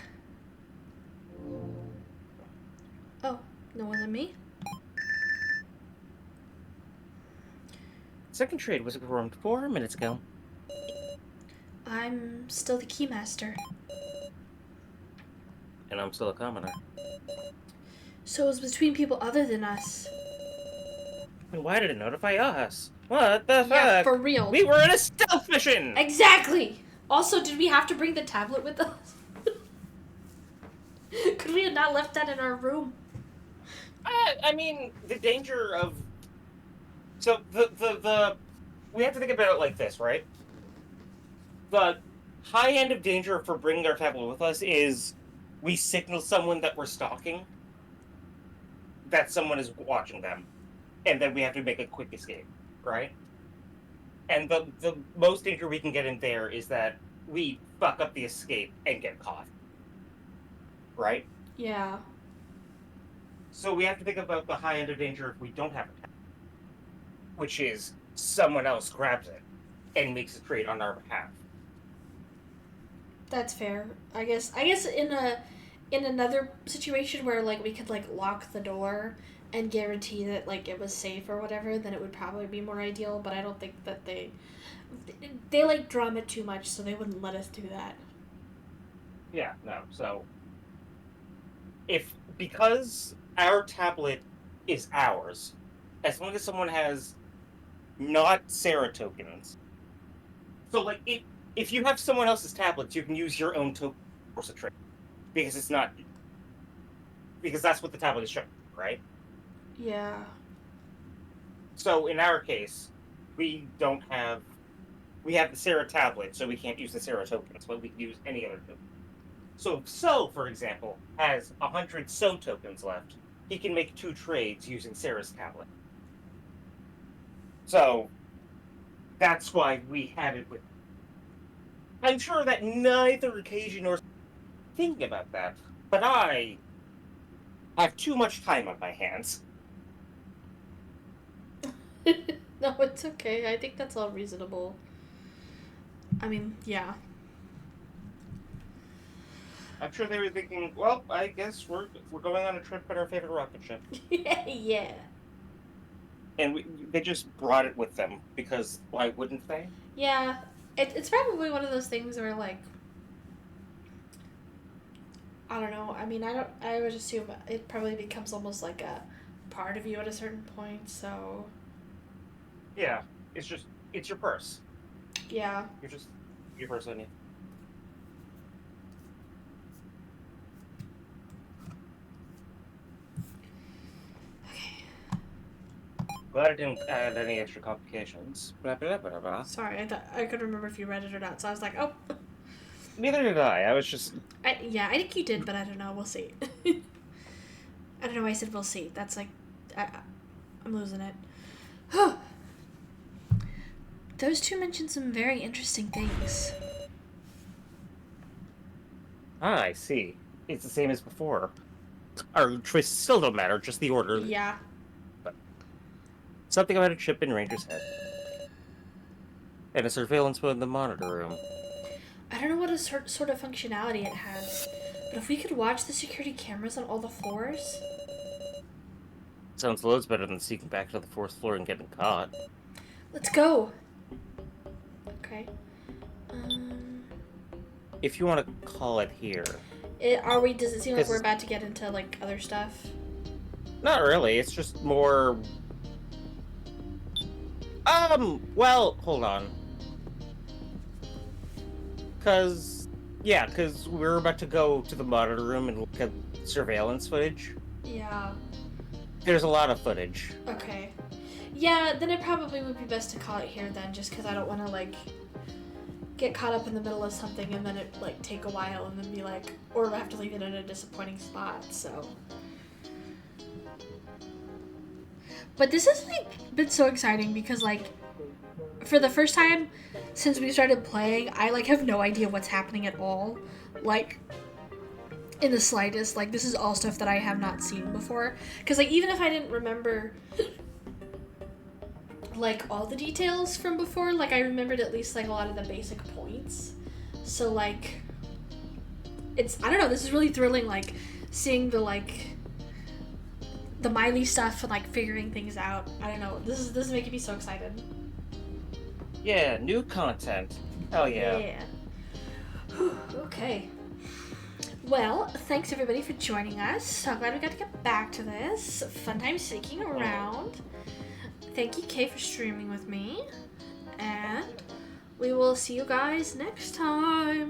Oh, no one than me? Second trade was performed 4 minutes ago. I'm still the keymaster. And I'm still a commoner. So it was between people other than us. And why did it notify us? What the Yeah, fuck? for real. We were in a stealth mission! Exactly! Also, did we have to bring the tablet with us? Could we have not left that in our room? I mean, the danger of... So, we have to think about it like this, right? The high end of danger for bringing our tablet with us is we signal someone that we're stalking, that someone is watching them, and then we have to make a quick escape, right? And the most danger we can get in there is that we fuck up the escape and get caught, right? Yeah. So we have to think about the high end of danger if we don't have a tablet, which is someone else grabs it and makes a trade on our behalf. That's fair. I guess in another situation where like we could like lock the door and guarantee that like it was safe or whatever, then it would probably be more ideal, but I don't think that they like drum it too much, so they wouldn't let us do that. Yeah, no. So because our tablet is ours, as long as someone has not Sarah tokens. So like if you have someone else's tablets, you can use your own token to force a trade. Because it's not because that's what the tablet is showing, right? Yeah. So in our case, we have the Sarah tablet, so we can't use the Sarah tokens, but we can use any other token. So if So, for example, has 100 So tokens left, he can make 2 trades using Sarah's tablet. So that's why we had it with. I'm sure that neither occasion nor thinking about that, but I have too much time on my hands. No, it's okay. I think that's all reasonable. I mean, yeah. I'm sure they were thinking, well, I guess we're going on a trip in our favorite rocket ship. Yeah. And they just brought it with them, because why wouldn't they? Yeah. It's probably one of those things where, like, I don't know. I mean, I would assume it probably becomes almost like a part of you at a certain point, so. Yeah, it's your purse. Yeah. Your purse on you. Glad it didn't add any extra complications. Blah, blah, blah, blah. Sorry, I thought I couldn't remember if you read it or not, so I was like, oh. Neither did I. I was just. I think you did, but I don't know. We'll see. I don't know why I said we'll see. That's like, I'm losing it. Those two mentioned some very interesting things. Ah, I see. It's the same as before. Our choices still don't matter, just the order. Yeah. But something about a chip in Ranger's head. And a surveillance mode in the monitor room. I don't know what sort of functionality it has, but if we could watch the security cameras on all the floors... Sounds loads better than sneaking back to the 4th floor and getting caught. Let's go! Okay. If you want to call it here. Does it seem like we're about to get into, like, other stuff? Not really, it's just more... well, hold on. Cause we're about to go to the monitor room and look at surveillance footage. Yeah. There's a lot of footage. Okay. Yeah, then it probably would be best to call it here then, just because I don't want to, like, get caught up in the middle of something and then it, like, take a while and then be like, or have to leave it in a disappointing spot, so. But this has, like, been so exciting because, like, for the first time since we started playing, I, like, have no idea what's happening at all. Like, in the slightest. Like, this is all stuff that I have not seen before. Because, like, even if I didn't remember, like, all the details from before, like, I remembered at least, like, a lot of the basic points. So, like, I don't know, this is really thrilling, like, seeing the, like, the Miley stuff and, like, figuring things out. I don't know, this is making me so excited. Yeah, new content. Hell yeah. Yeah. Okay. Well, thanks everybody for joining us. So glad we got to get back to this. Fun time sneaking around. Thank you, Kay, for streaming with me. And we will see you guys next time.